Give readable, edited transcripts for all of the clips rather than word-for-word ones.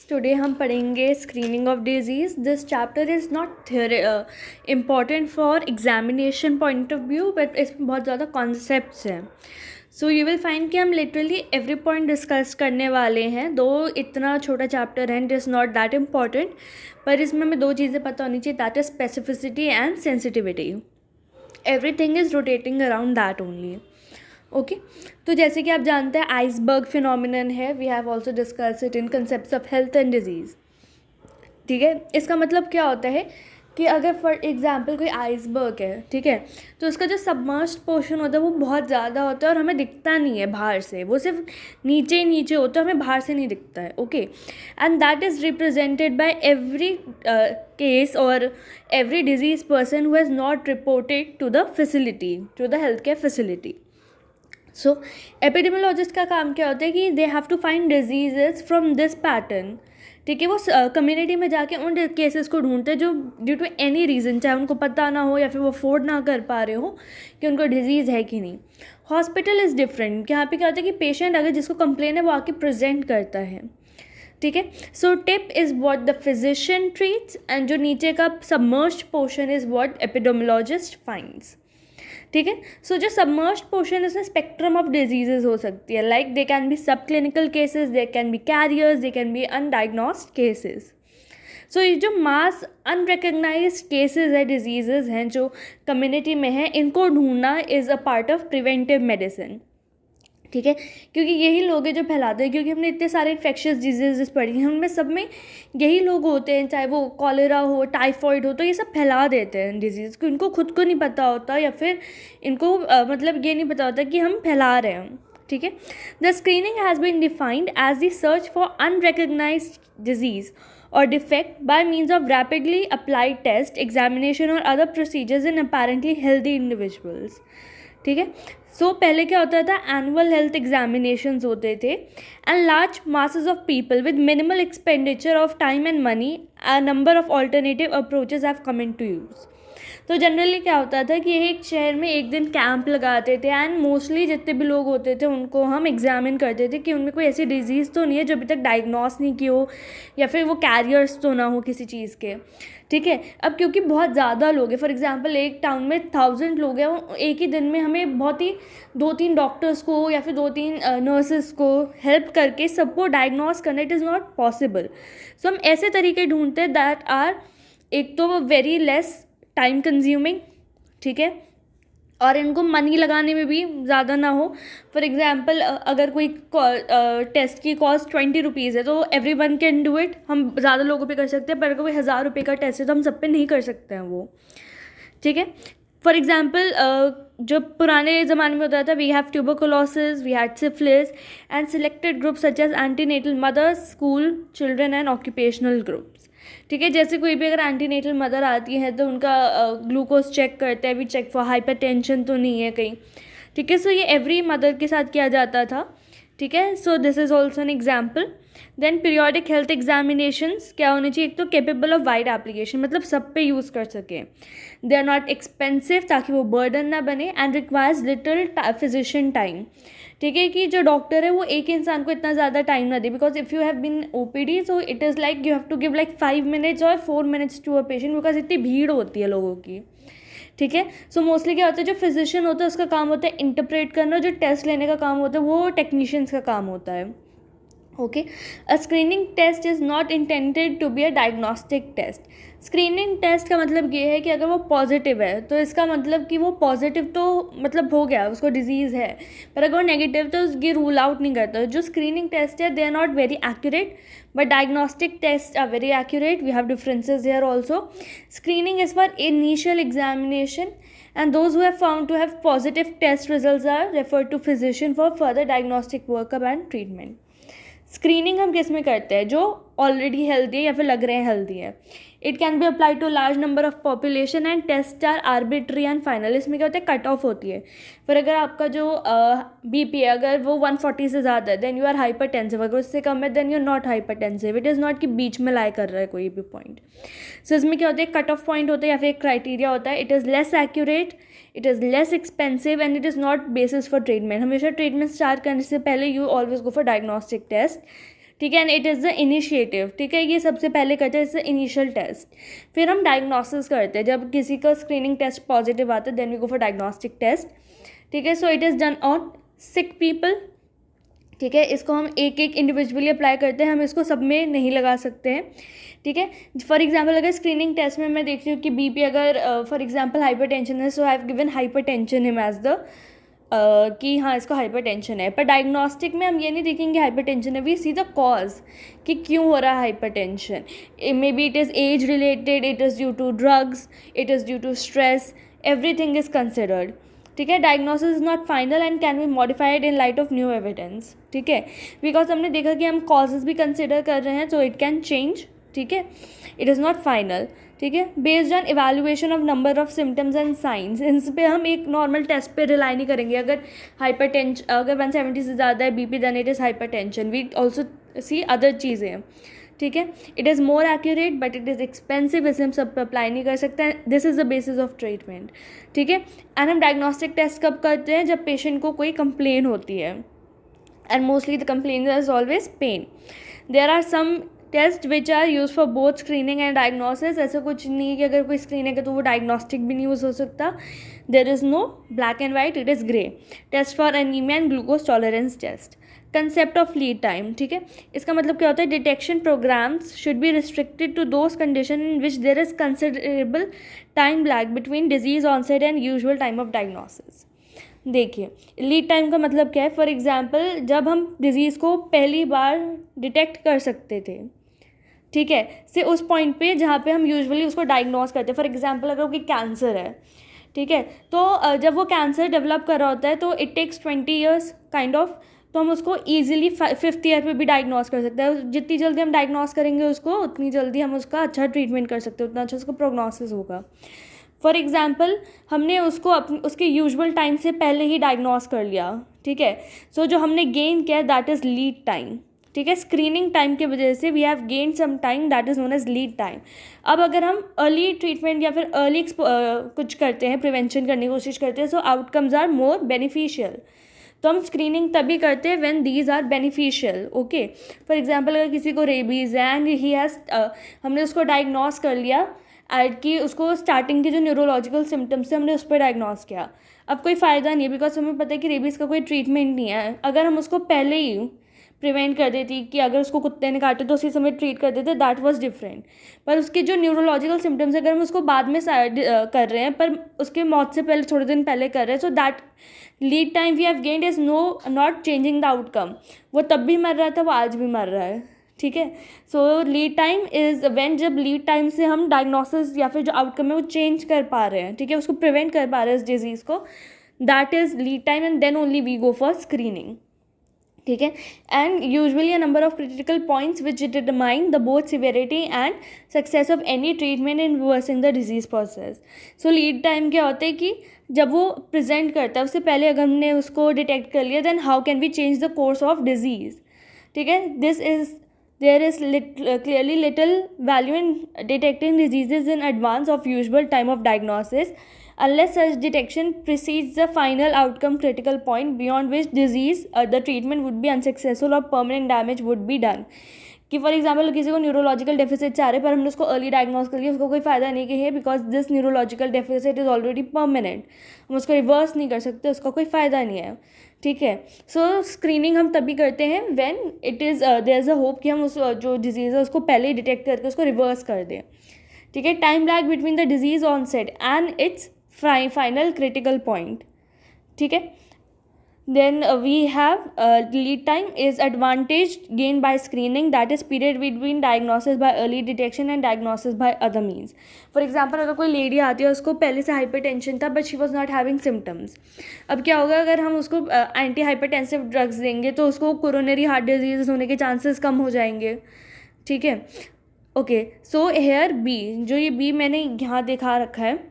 Today हम पढ़ेंगे screening of disease. This chapter is not important for examination point of view, but इसमें बहुत ज़्यादा कॉन्सेप्ट्स हैं. सो यू विल फाइंड कि हम लिटरली एवरी पॉइंट डिस्कस करने वाले हैं. दो इतना छोटा चैप्टर है, it is not that important, पर इसमें हमें दो चीज़ें पता होनी चाहिए, that is specificity and sensitivity. Everything is rotating around that only. Okay, तो जैसे कि आप जानते हैं आइसबर्ग फिनोमिनन है. We have also discuss it in concept of health and disease. ठीक है, इसका मतलब क्या होता है कि अगर फॉर एग्जांपल कोई आइसबर्ग है, ठीक है, तो उसका जो सबमर्ज्ड पोर्शन होता है वो बहुत ज़्यादा होता है और हमें दिखता नहीं है बाहर से, वो सिर्फ नीचे ही नीचे होता है, हमें बाहर से नहीं दिखता है. Okay, and that is represented by every case और every disease person who has not reported to the facility, to the health care facility. So epidemiologist का काम क्या होता है कि they have to find diseases from this pattern. ठीक है, वो कम्युनिटी में जाके उन केसेस को ढूंढते हैं जो ड्यू टू एनी रीज़न, चाहे उनको पता ना हो या फिर वो अफोर्ड ना कर पा रहे हो कि उनको डिजीज़ है कि नहीं. Hospital is different. यहाँ पे क्या होता है कि पेशेंट अगर जिसको कंप्लेन है वो आके प्रेजेंट करता है. ठीक है, so tip is what the physician treats and जो नीचे का submerged portion is what epidemiologist finds. ठीक है, सो जो सबमर्ज्ड पोर्शन इसमें स्पेक्ट्रम ऑफ डिजीजेज हो सकती है. Like they can be subclinical cases, they can be carriers, they can be undiagnosed cases. So ये जो मास अनरिकग्नाइज केसेस है, डिजीजेज हैं जो कम्युनिटी में है, इनको ढूंढना is a part of preventive medicine. ठीक है, क्योंकि यही लोग हैं जो फैलाते हैं. क्योंकि हमने इतने सारे इन्फेक्शियस डिजीजेस पढ़ी हैं, उनमें सब में यही लोग होते हैं, चाहे वो कॉलेरा हो, टाइफॉइड हो, तो ये सब फैला देते हैं डिजीज़ को. इनको खुद को नहीं पता होता या फिर इनको मतलब ये नहीं पता होता कि हम फैला रहे हैं. ठीक है, the screening has been defined as the search for unrecognised disease or defect by means of rapidly applied test, examination or other procedures in apparently healthy individuals. ठीक है, सो पहले क्या होता था, एनुअल हेल्थ एग्जामिनेशंस होते थे and large masses of people with minimal expenditure of time and money, a number of alternative approaches have come into use. तो generally क्या होता था कि एक शहर में एक दिन कैंप लगाते थे एंड मोस्टली जितने भी लोग होते थे उनको हम एग्जामिन करते थे कि उनमें कोई ऐसी डिजीज़ तो नहीं है जो अभी तक डायग्नोस नहीं की हो या फिर वो कैरियर्स तो ना हो किसी चीज़ के. ठीक है, अब क्योंकि बहुत ज़्यादा लोग हैं, फॉर एग्जांपल एक टाउन में 1000 लोग हैं, एक ही दिन में हमें बहुत ही 2-3 डॉक्टर्स को या फिर 2-3 नर्सेस को हेल्प करके सबको डायग्नोस करना इट इज़ नॉट पॉसिबल. सो हम ऐसे तरीके ढूंढते हैं दैट आर एक तो वेरी लेस टाइम कंज्यूमिंग, ठीक है, और इनको मनी लगाने में भी ज़्यादा ना हो. फॉर एग्जांपल अगर कोई टेस्ट की कॉस्ट 20 रुपीज़ है तो every one can do it. हम ज़्यादा लोगों पे कर सकते हैं, पर अगर कोई 1000 रुपये का टेस्ट है तो हम सब पे नहीं कर सकते हैं वो. ठीक है, फॉर एग्जाम्पल जो पुराने ज़माने में होता था, we have tuberculosis, we had syphilis and selected group such as antenatal mothers, school children and occupational groups. ठीक है, जैसे कोई भी अगर एंटीनेटल मदर आती है तो उनका ग्लूकोज चेक करते हैं, वी चेक फॉर हाइपरटेंशन तो नहीं है कहीं. ठीक है, सो ये एवरी मदर के साथ किया जाता था. ठीक है, so this is also an example. Then periodic health examinations क्या होने चाहिए, एक तो केपेबल ऑफ वाइड एप्लीकेशन, मतलब सब पे यूज़ कर सकें. दे आर नॉट एक्सपेंसिव ताकि वो बर्डन ना बने, and requires little physician time. ठीक है, कि जो डॉक्टर है वो एक इंसान को इतना ज़्यादा टाइम ना दे, because if you have been OPD so it is like you have to give like 5 minutes और 4 minutes to a patient, because इतनी भीड़ होती है लोगों की. ठीक है, सो मोस्टली क्या होता है, जो फिजिशियन होता है उसका काम होता है इंटरप्रेट करना, जो टेस्ट लेने का काम होता है वो टेक्नीशियंस का काम होता है. Okay, a screening test is not intended to be a diagnostic test. Screening test का मतलब ये है कि अगर वो पॉजिटिव है तो इसका मतलब कि वो पॉजिटिव तो मतलब हो गया, उसको डिजीज़ है, पर अगर वो नेगेटिव तो उसकी रूल आउट नहीं करता. जो स्क्रीनिंग टेस्ट है they are not very accurate, but diagnostic test are very accurate. We have differences here also. Screening is for initial examination and those who have found to have positive test results are referred to physician for further diagnostic workup and treatment. Screening हम किस में करते हैं, जो already healthy है या फिर लग रहे हैं हेल्दी है. It can be apply to large number of population and test are arbitrary and final. इसमें क्या होता है, कट ऑफ होती है. फिर अगर आपका जो बीपी है अगर वो 140 से ज़्यादा है देन यू आर हाइपरटेंसिव, अगर उससे कम है then you are not hypertensive. It is not कि बीच में लाई कर रहा है कोई भी पॉइंट. सो इसमें क्या होता है, कट ऑफ पॉइंट होता है या फिर एक क्राइटेरिया होता है. It is less accurate, it is less expensive and it is not basis for treatment. हमेशा ट्रीटमेंट स्टार्ट करने से पहले you always go for diagnostic test. ठीक है, and it is the initiative, ठीक है, ये सबसे पहले करते हैं, इससे इनिशियल टेस्ट। फिर हम डायग्नोसिस करते हैं, जब किसी का स्क्रीनिंग टेस्ट पॉजिटिव आता है then we go for diagnostic test, ठीक है। So it is done on sick people, ठीक है, इसको हम एक एक इंडिविजुअली अप्लाई करते हैं, हम इसको सब में नहीं लगा सकते हैं, ठीक है। फॉर एग्जांपल अगर स्क्रीनिंग टेस्ट में मैं देखती हूँ कि बीपी अगर फॉर एग्जांपल हाइपरटेंशन है, so I have given hypertension him as the कि हाँ इसको हाइपरटेंशन है। पर डायग्नोस्टिक में हम ये नहीं देखेंगे हाइपरटेंशन है, वी सी द कॉज कि क्यों हो रहा है hypertension. Maybe it is age related, it is due to drugs, it is due to stress, everything is considered, ठीक है। Diagnosis is not final and can be modified in light of new evidence, ठीक है, because हमने देखा कि हम causes भी consider कर रहे हैं, सो इट कैन चेंज, ठीक है, इट इज़ नॉट फाइनल, ठीक है। Based on evaluation of number of symptoms and science, इस पर हम एक नॉर्मल टेस्ट पे रिलाई नहीं करेंगे। अगर अगर 170 से ज़्यादा है BP then it is hypertension, we also see other चीज़ें, ठीक है। It is more accurate but it is expensive, इसे हम सब पे अप्लाई नहीं कर सकते हैं, this is the basis of treatment, ठीक है। एंड हम डायग्नोस्टिक टेस्ट कब करते हैं, जब पेशेंट को कोई कंप्लेन होती है, and mostly the complain is always pain. There are some test which are use for both screening and diagnosis, ऐसा कुछ नहीं है कि अगर कोई स्क्रीनिंग है तो वो डायग्नोस्टिक भी नहीं यूज़ हो सकता, there is no black and white, it is grey. Test for anaemia and glucose tolerance test, concept of lead time, ठीक है, इसका मतलब क्या होता है, detection programmes should be restricted to those condition in which there is considerable time lag between disease onset and usual time of diagnosis. देखिए lead time का मतलब क्या है, फॉर एग्जांपल जब हम डिजीज़ को पहली बार डिटेक्ट कर सकते थे, ठीक है, से उस पॉइंट पे जहाँ पे हम यूजुअली उसको डायग्नोस करते हैं। फॉर एग्जांपल अगर कोई कैंसर है, ठीक है, तो जब वो कैंसर डेवलप कर रहा होता है तो it takes 20 years kind of, तो हम उसको ईजिली 5th ईयर पे भी डायग्नोस कर सकते हैं। जितनी जल्दी हम डायग्नोस करेंगे उसको, उतनी जल्दी हम उसका अच्छा ट्रीटमेंट कर सकते हैं, उतना अच्छा उसका प्रोग्नोसिस होगा। फॉर एग्जाम्पल हमने उसको उसके यूजुअल टाइम से पहले ही डायग्नोस कर लिया, ठीक है, सो जो हमने गेन किया दैट इज़ लीड टाइम, ठीक है। स्क्रीनिंग टाइम की वजह से we have gain some time that is known as lead time. अब अगर हम अर्ली ट्रीटमेंट या फिर अर्ली कुछ करते हैं, प्रिवेंशन करने की कोशिश करते हैं, so outcomes are more beneficial. तो हम स्क्रीनिंग तभी करते हैं when these are beneficial, okay. For example अगर किसी को रेबीज़ है एंड ही हैज़ हमने उसको डायग्नोस कर लिया एड कि उसको स्टार्टिंग के जो न्यूरोलॉजिकल सिम्टम्स थे हमने उस पर डायग्नोस किया, अब कोई फ़ायदा नहीं है बिकॉज हमें पता है कि रेबीज़ का कोई ट्रीटमेंट नहीं है। अगर हम उसको पहले ही प्रिवेंट कर देती कि अगर उसको कुत्ते ने काटे तो उसी समय ट्रीट कर देते, दैट वाज डिफरेंट। पर उसके जो न्यूरोलॉजिकल सिम्टम्स अगर हम उसको बाद में कर रहे हैं पर उसके मौत से पहले थोड़े दिन पहले कर रहे हैं, so that lead time we have gained is not changing the outcome. वो तब भी मर रहा था, वो आज भी मर रहा है, ठीक है। सो लीड टाइम इज़ व्हेन जब लीड टाइम से हम डायग्नोसिस या फिर जो आउटकम है वो चेंज कर पा रहे हैं, ठीक है, उसको प्रिवेंट कर पा रहे हैं इस डिजीज़ को, that is lead time and then only we go for screening, ठीक है। And usually a number of critical points which determine the both severity and success of any treatment in reversing the disease process. So lead time क्या होता है कि जब वो present करता है उससे पहले अगर हमने उसको डिटेक्ट कर लिया then how can we change the course of disease, ठीक है। There is clearly little value in detecting diseases in advance of usual time of diagnosis unless such detection precedes the final outcome critical point beyond which disease the treatment would be unsuccessful or permanent damage would be done। कि for example किसी को neurological deficit आ रहे पर हमने उसको early diagnose कर लिया, उसको कोई फ़ायदा नहीं कि है because this neurological deficit is already permanent, हम उसको रिवर्स नहीं कर सकते, उसका कोई फ़ायदा नहीं है, ठीक है। सो स्क्रीनिंग हम तभी करते हैं when it is there is a hope कि हम उस जो डिजीज़ है उसको पहले ही डिटेक्ट करके उसको रिवर्स कर दें, ठीक है। Time lag between the disease onset and its final critical point, ठीक है। Then we have lead time is advantage gain by screening that is period between diagnosis by early detection and diagnosis by other means. For example अगर कोई lady आती है उसको पहले से hypertension था but she was not having symptoms, अब क्या होगा अगर हम उसको एंटी हाइपरटेंसिव ड्रग्स देंगे तो उसको कोरोनरी हार्ट डिजीज होने के चांसेस कम हो जाएंगे, ठीक है। ओके, सो हेयर बी, जो ये बी मैंने यहाँ दिखा रखा है,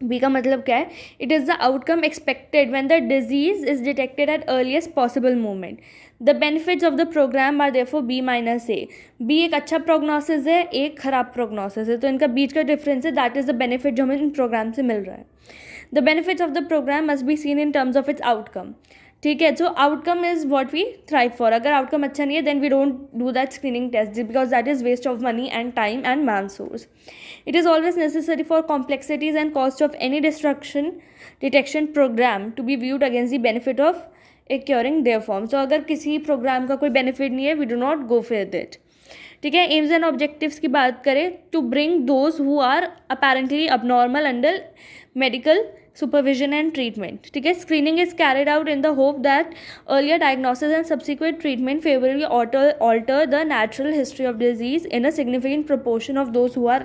बी का मतलब क्या है, it is the outcome expected when the disease is detected at earliest possible moment. The benefits of the programme are therefore be minus A. B एक अच्छा प्रोग्नोसिस है, एक खराब प्रोग्नोसिस है, तो इनका बीच का डिफरेंस है, दैट इज़ द बेनिफिट जो हमें इन प्रोग्राम से मिल रहा है। The benefits of the program must be seen in terms of its outcome, ठीक है. So outcome is what we thrive for. अगर आउटकम अच्छा नहीं है then we don't do that screening test because that is waste of money and time and man source. It is always necessary for complexities and cost of any detection program to be viewed against the benefit of acquiring their form. So अगर किसी programme का कोई benefit नहीं है, we do not go with it. ठीक है. AIIMS and objectives की बात करें, to bring those who are apparently abnormal under medical supervision and treatment. ठीक है. Screening is carried out in the hope that earlier diagnosis and subsequent treatment favorably alter the natural history of disease in a significant proportion of those who are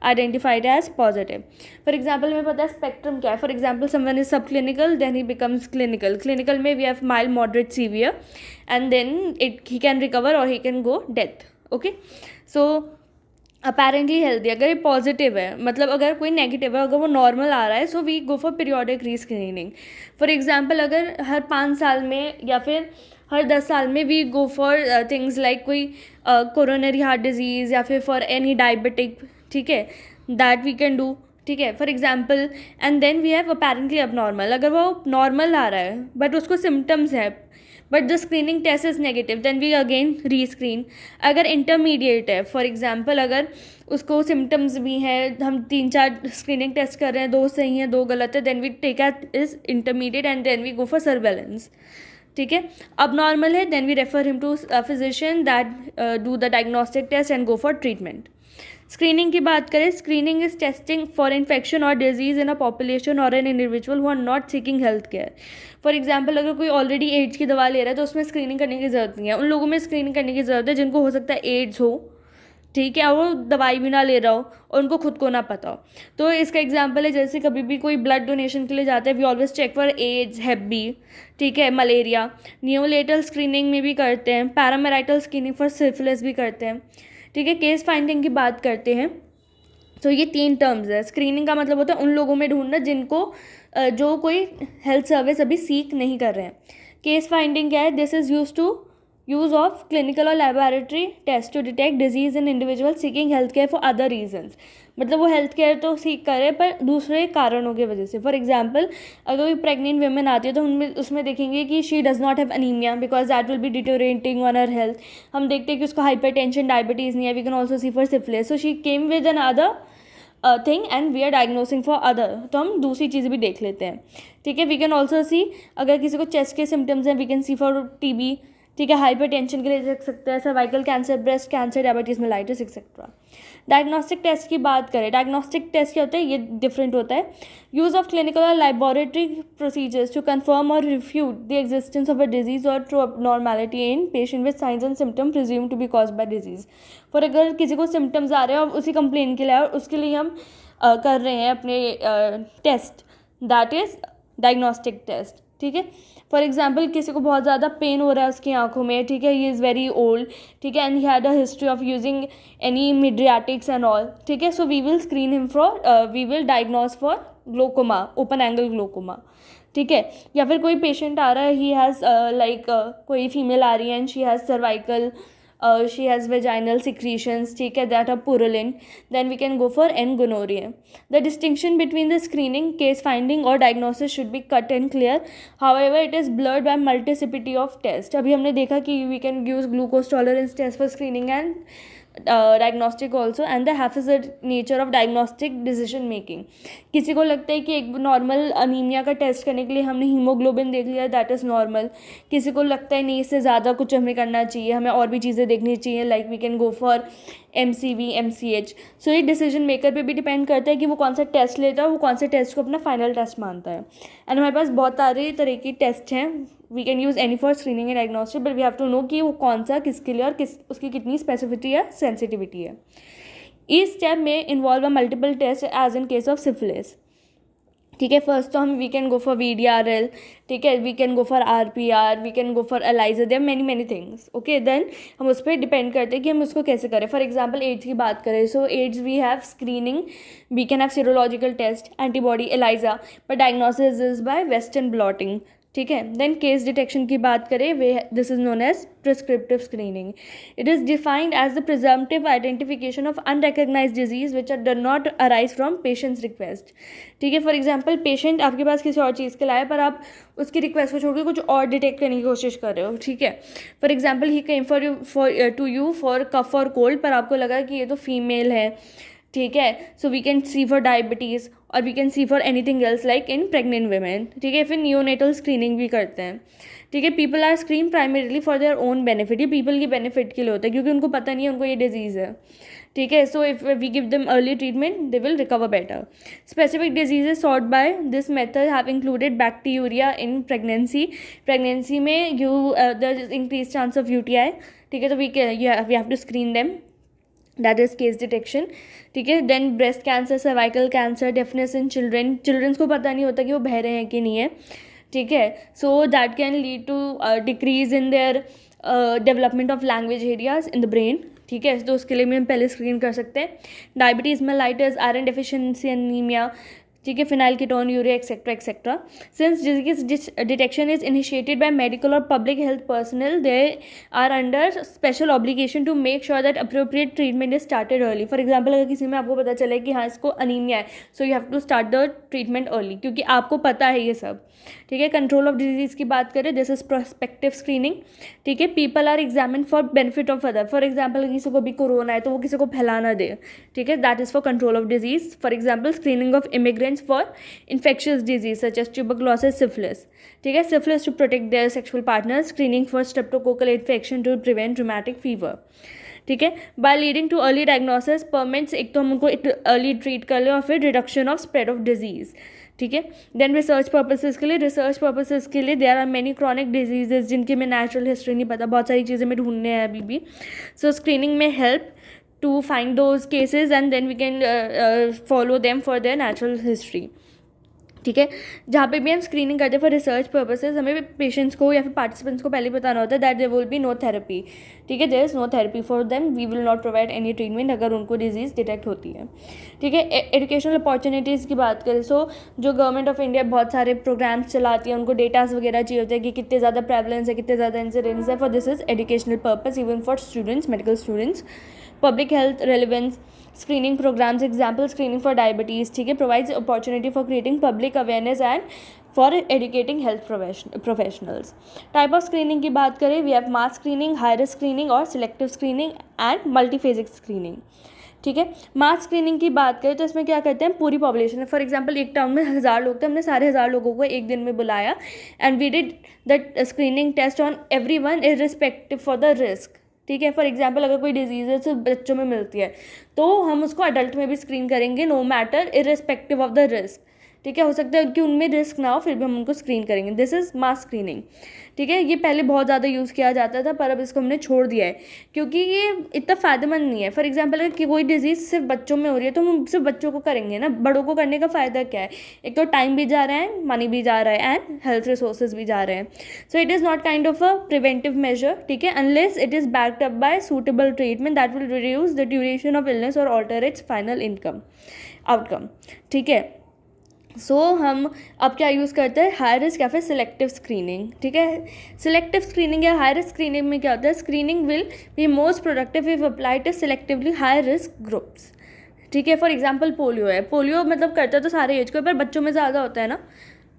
identified as positive. For example, हमें पता है spectrum क्या है. For example, someone is subclinical, then he becomes clinical. Clinical में we have mild, moderate, severe, and then he can recover or he can go death. Okay, so apparently healthy. अगर ये positive है, मतलब अगर कोई negative है, अगर वो नॉर्मल आ रहा है, so we go for periodic rescreening. For example, अगर हर 5 साल में या फिर हर 10 साल में we go for things like कोई कोरोनरी हार्ट डिजीज़ या फिर फॉर एनी डायबिटिक. ठीक है, दैट वी कैन डू. ठीक है, for example, and then we have apparently abnormal. अगर वो नॉर्मल आ रहा है बट उसको सिम्टम्स है but the screening test is negative, then we again rescreen. अगर इंटरमीडिएट है, फॉर एग्जांपल अगर उसको सिम्टम्स भी हैं, हम 3-4 स्क्रीनिंग टेस्ट कर रहे हैं, 2 सही हैं 2 गलत है, then we take at is intermediate and then we go for surveillance. ठीक है. अब नॉर्मल है, then we refer him to physician that do the diagnostic test and go for treatment. Screening की बात करें, screening is testing for infection और disease in a population और an individual who are not seeking health care. For example, अगर कोई already ads की दवा ले रहा है तो उसमें स्क्रीनिंग करने की ज़रूरत नहीं है. उन लोगों में स्क्रीनिंग करने की ज़रूरत है जिनको हो सकता है एड्स हो, ठीक है, और वो दवाई भी ना ले रहा हो और उनको खुद को ना पता हो. तो इसका एग्जांपल है, जैसे कभी भी कोई ब्लड डोनेशन के लिए जाते हैं, we always check for AIDS, hep B, ठीक है, मलेरिया. नियोनेटल स्क्रीनिंग में भी करते हैं, पैरामेराइटल स्क्रीनिंग फॉर सिफिलिस भी करते हैं. ठीक है. केस फाइंडिंग की बात करते हैं, तो ये 3 टर्म्स है. स्क्रीनिंग का मतलब होता है उन लोगों में ढूंढना जिनको जो कोई हेल्थ सर्विस अभी सीक नहीं कर रहे हैं. केस फाइंडिंग क्या है? This is use of clinical और laboratory test to detect disease in individual seeking health care for other reasons. मतलब वो हेल्थ केयर तो सीख करे पर दूसरे कारणों की वजह से. फॉर एग्जाम्पल, अगर कोई प्रेग्नेंट वेमेन आती है तो उनमें उसमें देखेंगे कि she does not have anaemia because that will be deteriorating on her health. हम देखते हैं कि उसको हाइपरटेंशन, डायबिटीज़ नहीं है. We can also see for syphilis. So she came with an other thing and we are diagnosing for other. तो हम दूसरी चीज़ भी देख लेते हैं. ठीक है. वी कैन ऑल्सो सी, अगर किसी को चेस्ट के सिम्टम्स हैं, we can see for TB. ठीक है. हाइपरटेंशन के लिए देख सकते हैं, cervical cancer, breast cancer, diabetes mellitus etcetera. Diagnostic test की बात करें, डायग्नोस्टिक टेस्ट क्या होता है? ये डिफरेंट होता है. यूज़ ऑफ क्लिनिकल और लैबोरेटरी प्रोसीजर्स टू कंफर्म और refute the existence of a disease और true normality in patient with science and symptom presume to be cause by disease. For अगर किसी को सिम्टम्स आ रहे हैं और उसी कंप्लेन के लिए और उसके लिए हम कर रहे हैं अपने test, that is diagnostic test. ठीक है. फॉर एग्जाम्पल, किसी को बहुत ज़्यादा पेन हो रहा है उसकी आंखों में, ठीक है, ही इज़ वेरी ओल्ड, ठीक है, and he had a history of using any mydriatics and all. ठीक है. So we will screen him for, we will diagnose for glaucoma, open angle glaucoma. ठीक है. या फिर कोई पेशेंट आ रहा है, ही हैज़ लाइक कोई फीमेल आ रही है and she has cervical, she has vaginal secretions, ठीक है, that are purulent, then we can go for gonorrhea. The distinction between the screening, case finding और diagnosis should be cut and clear. However, it is blurred by multiplicity of tests. अभी हमने देखा कि we can use glucose tolerance test for screening and diagnostic also, and the haphazard nature of diagnostic decision making. किसी को लगता है कि एक नॉर्मल अनीमिया का टेस्ट करने के लिए हमने हीमोग्लोबिन देख लिया, दैट इज़ नॉर्मल. किसी को लगता है नहीं, इससे ज़्यादा कुछ हमें करना चाहिए, हमें और भी चीज़ें देखनी चाहिए, like we can go for MCV, MCH. So ये डिसीजन मेकर पे भी डिपेंड करता है कि वो कौन सा टेस्ट लेता है, वो कौन से टेस्ट को अपना फाइनल टेस्ट मानता है. एंड हमारे पास बहुत सारे तरह की टेस्ट हैं. We can use any for screening and diagnostic, but we have to know कि वो कौन सा किसके लिए और उसकी कितनी स्पेसिफिसिटी या सेंसिटिविटी है. ईच स्टेप में involve a multiple test as in case of syphilis. ठीक है. फर्स्ट तो हम we can go for VDRL, ठीक है, we can go for RPR, we can go for ELISA, there many things. Okay. Then हम उस पर डिपेंड करते हैं कि हम उसको कैसे करें. फॉर एग्जाम्पल, एड्स की बात करें, so AIDS we have screening, we can have serological test, antibody, ELISA, but diagnosis is by western blotting. ठीक है। देन केस डिटेक्शन की बात करें, वे this is known as prescriptive screening. It is defined as the presumptive identification of unrecognise disease which are do not arise from patients request. ठीक है, for example patient आपके पास किसी और चीज़ के लाए, पर आप उसकी रिक्वेस्ट को छोड़ के कुछ और डिटेक्ट करने की कोशिश कर रहे हो. ठीक है, for example he came to you for cough और कोल्ड, पर आपको लगा कि ये तो फीमेल है. ठीक है, so we can see for diabetes और we can see for anything else like in pregnant women. ठीक है, फिर नियोनेटल स्क्रीनिंग भी करते हैं. ठीक है, people are screen primarily for their own benefit. ये पीपल की बेनिफिट के लिए होता है क्योंकि उनको पता नहीं है उनको ये डिजीज़ है. ठीक है, so if we give them early treatment they will recover better. Specific diseases sort by this method have included bacteria in pregnancy में there is increase chance of UTI. ठीक है, तो we have to screen them, that is case detection. ठीक है, then breast cancer, cervical cancer, deafness in childrens को पता नहीं होता कि वो बहरे हैं कि नहीं है. ठीक है, so that can lead to decrease in their development of language areas in the brain. ठीक है, तो उसके लिए भी हम पहले स्क्रीन कर सकते हैं. Diabetes, mellitus, iron deficiency anaemia. ठीक है, phenylketonuria etcetera etcetera. Since disease detection is initiated by medical और public health personal, they are under special obligation to make sure that appropriate treatment is started early. For example अगर किसी में आपको पता चले कि हाँ इसको अनीमिया है, so you have to start the treatment early क्योंकि आपको पता है ये सब. ठीक है, कंट्रोल ऑफ डिजीज़ की बात करें, दिस इज प्रोस्पेक्टिव स्क्रीनिंग. ठीक है, people are examine for benefit of other. For example किसी को भी कोरोना है तो वो किसी को फैलाना दे. ठीक है, that is for control of disease. For example screening of immigrants for infectious disease such as tuberculosis, syphilis. ठीक है, syphilis to protect their sexual partners, screening for streptococcal infection to prevent rheumatic fever. ठीक है, by leading to early diagnosis permits, एक तो हम उनको early treat कर ले और फिर reduction of spread of disease. ठीक है, देन रिसर्च पर्पसेस के लिए there are many chronic diseases जिनकी में नेचुरल हिस्ट्री नहीं पता, बहुत सारी चीज़ें में ढूंढने हैं अभी भी. सो स्क्रीनिंग में help to find those cases and then we can follow them for their natural history. ठीक है, जहाँ पे भी हम स्क्रीनिंग करते हैं फॉर रिसर्च पर्पसेस, हमें पेशेंट्स को या फिर पार्टिसिपेंट्स को पहले बताना होता है that there will be no therapy. ठीक है, there is no therapy for them, we will not provide any treatment अगर उनको डिजीज़ डिटेक्ट होती है. ठीक है, एजुकेशनल अपॉर्चुनिटीज़ की बात करें, सो जो गवर्नमेंट ऑफ इंडिया बहुत सारे प्रोग्राम्स चलाती है, उनको डेटाज वगैरह चाहिए होते हैं कि कितने ज़्यादा प्रेवलेंस है, कितने ज़्यादा इंसिडेंस है. For this is educational purpose even for students, medical students. Public health relevance screening programmes, example screening for diabetes. ठीक है, provides opportunity for creating public awareness and for educating health professionals. Type of screening की बात करें, we have mass screening, high risk screening और selective screening and multiphasic screening. ठीक है, मास screening की बात करें तो इसमें क्या करते हैं, पूरी पॉपुलेशन है. फॉर एग्जांपल एक टाउन में 1000 लोग थे, हमने सारे 1000 लोगों को एक दिन में बुलाया and we did that screening test on everyone irrespective for the risk. ठीक है, फॉर एग्जांपल अगर कोई डिजीज़ है सिर्फ बच्चों में मिलती है तो हम उसको अडल्ट में भी स्क्रीन करेंगे, no matter irrespective of the risk. ठीक है, हो सकता है कि उनमें रिस्क ना हो फिर भी हम उनको स्क्रीन करेंगे. This is mass screening. ठीक है, ये पहले बहुत ज़्यादा यूज़ किया जाता था पर अब इसको हमने छोड़ दिया है क्योंकि ये इतना फ़ायदेमंद नहीं है. फॉर एग्जांपल अगर कोई डिजीज़ सिर्फ बच्चों में हो रही है तो हम सिर्फ बच्चों को करेंगे ना, बड़ों को करने का फ़ायदा क्या है. एक तो टाइम भी जा रहा है, मनी भी जा रहा है एंड हेल्थ रिसोर्सेज भी जा रहे हैं. सो it is not kind of a preventive measure. ठीक है, unless it is backed up by suitable treatment that will reduce the duration of illness और ऑल्टर इट्स फाइनल आउटकम. ठीक है, सो हम अब क्या यूज़ करते हैं, हाई रिस्क या फिर सिलेक्टिव स्क्रीनिंग. ठीक है, सिलेक्टिव स्क्रीनिंग या हाई रिस्क स्क्रीनिंग में क्या होता है, screening will be most productive if applied to selectively high risk groups. ठीक है, फॉर एग्जांपल पोलियो है, पोलियो मतलब करता तो सारे एज को पर बच्चों में ज़्यादा होता है ना.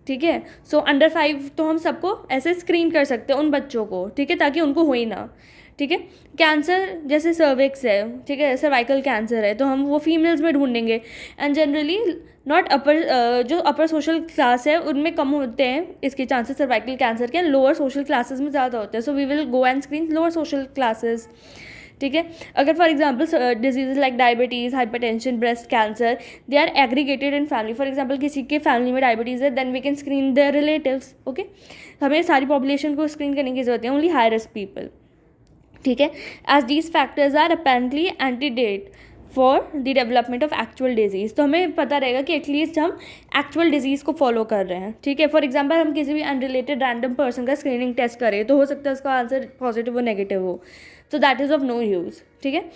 ठीक है, सो अंडर 5 तो हम सबको ऐसे स्क्रीन कर सकते हैं उन बच्चों को. ठीक है, ताकि उनको हो ही ना. ठीक है, कैंसर जैसे सर्विक्स है, ठीक है, सर्वाइकल कैंसर है तो हम वो फीमेल्स में ढूंढेंगे एंड जनरली नॉट जो अपर सोशल क्लास है उनमें कम होते हैं इसके चांसेस सर्वाइकल कैंसर के, लोअर सोशल क्लासेस में ज़्यादा होते हैं. So we will go and screen lower social classes. ठीक है, अगर for example disease like diabetes, hypertension, breast cancer, they are aggregated in family. For example किसी के फैमिली में डायबिटीज़ है, then we can screen their relatives. Okay, हमें सारी population को स्क्रीन करने की जरूरत है, ओनली हाई रिस्क पीपल. ठीक है, as these factors are apparently antedate for the development of actual disease. तो हमें पता रहेगा कि एटलीस्ट हम एक्चुअल डिजीज़ को फॉलो कर रहे हैं. ठीक है, फॉर एग्जांपल हम किसी भी अनरिलेटेड रैंडम पर्सन का स्क्रीनिंग टेस्ट करें तो हो सकता है उसका आंसर पॉजिटिव हो नेगेटिव हो. so that is of no use. ठीक है.